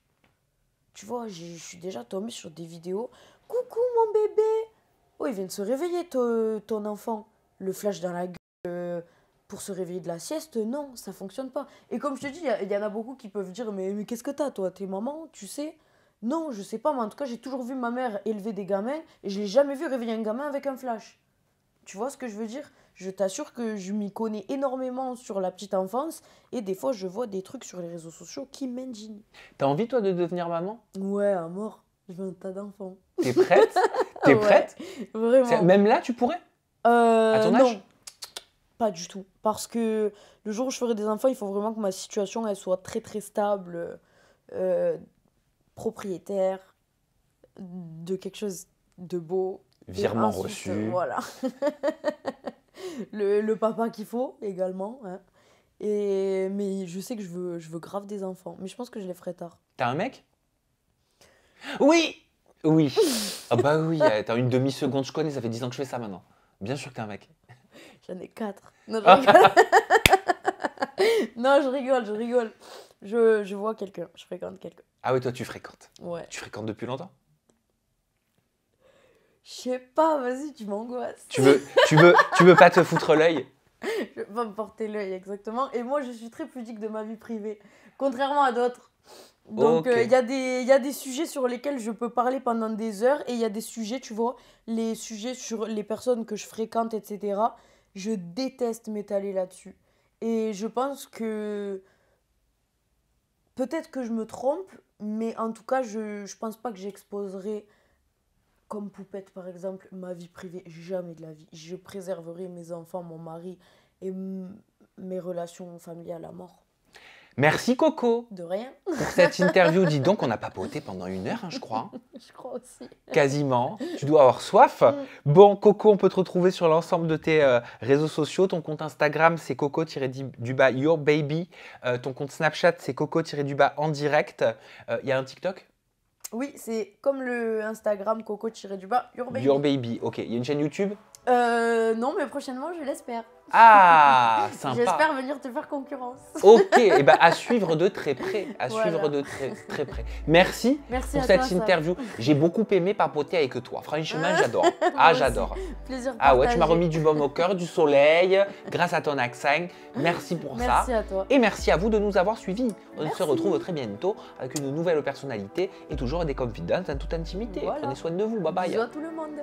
Tu vois, je suis déjà tombée sur des vidéos. Coucou mon bébé! Oh, il vient de se réveiller, ton enfant. Le flash dans la gueule pour se réveiller de la sieste, non, ça fonctionne pas. Et comme je te dis, il y en a beaucoup qui peuvent dire, mais qu'est-ce que t'as, toi? T'es maman, tu sais? Non, je sais pas, mais en tout cas, j'ai toujours vu ma mère élever des gamins et je l'ai jamais vu réveiller un gamin avec un flash. Tu vois ce que je veux dire? Je t'assure que je m'y connais énormément sur la petite enfance et des fois, je vois des trucs sur les réseaux sociaux qui m'indignent. T'as envie, toi, de devenir maman? Ouais, à mort. Je veux un tas d'enfants. T'es prête? T'es prête? Vraiment. Même là, tu pourrais? À ton âge? Non, pas du tout. Parce que le jour où je ferai des enfants, il faut vraiment que ma situation elle soit très très stable, propriétaire de quelque chose de beau. Virement ensuite, reçu. Voilà. le papa qu'il faut également. Hein. Mais je sais que je veux grave des enfants. Mais je pense que je les ferai tard. T'as un mec? Oui! Oui. Ah bah oui, t'as une demi-seconde, je connais, ça fait 10 ans que je fais ça maintenant. Bien sûr que t'as un mec. J'en ai 4. Non, je rigole. Non, je rigole. Je vois quelqu'un, je fréquente quelqu'un. Ah oui, toi tu fréquentes. Ouais. Tu fréquentes depuis longtemps? Je sais pas, vas-y, tu m'angoisses. Tu veux pas te foutre l'œil? Je veux pas me porter l'œil, exactement. Et moi, je suis très pudique de ma vie privée, contrairement à d'autres. Donc, il y a des sujets sur lesquels je peux parler pendant des heures et il y a des sujets, tu vois, les sujets sur les personnes que je fréquente, etc. Je déteste m'étaler là-dessus. Et je pense que peut-être que je me trompe, mais en tout cas, je pense pas que j'exposerai, comme Poupette par exemple, ma vie privée. Jamais de la vie. Je préserverai mes enfants, mon mari et mes relations familiales à mort. Merci Coco. De rien. Pour cette interview, dis donc, on a papoté pendant 1 heure, hein, je crois. Je crois aussi. Quasiment. Tu dois avoir soif. Bon, Coco, on peut te retrouver sur l'ensemble de tes réseaux sociaux. Ton compte Instagram, c'est coco-du-bas yourbaby. Ton compte Snapchat, c'est coco-du-bas en direct. Il y a un TikTok? Oui, c'est comme le Instagram coco-du-bas yourbaby. Yourbaby, ok. Il y a une chaîne YouTube? Non, mais prochainement, je l'espère. Ah, sympa. J'espère venir te faire concurrence. Ok, et ben à suivre de très près, Voilà. suivre de très près. Merci, pour à cette toi, Sam. interview. J'ai beaucoup aimé papoter avec toi. Franchement, j'adore. Ah, Moi j'adore. aussi. Plaisir Ah ouais, tu m'as partagé. remis du baume au cœur, du soleil, grâce à ton accent. Merci pour Merci ça. à toi. Et merci à vous de nous avoir suivis. On Merci. se retrouve très bientôt avec une nouvelle personnalité et toujours des confidences en toute intimité. Voilà. Prenez soin de vous. Bye bye. Bisous à tout le monde.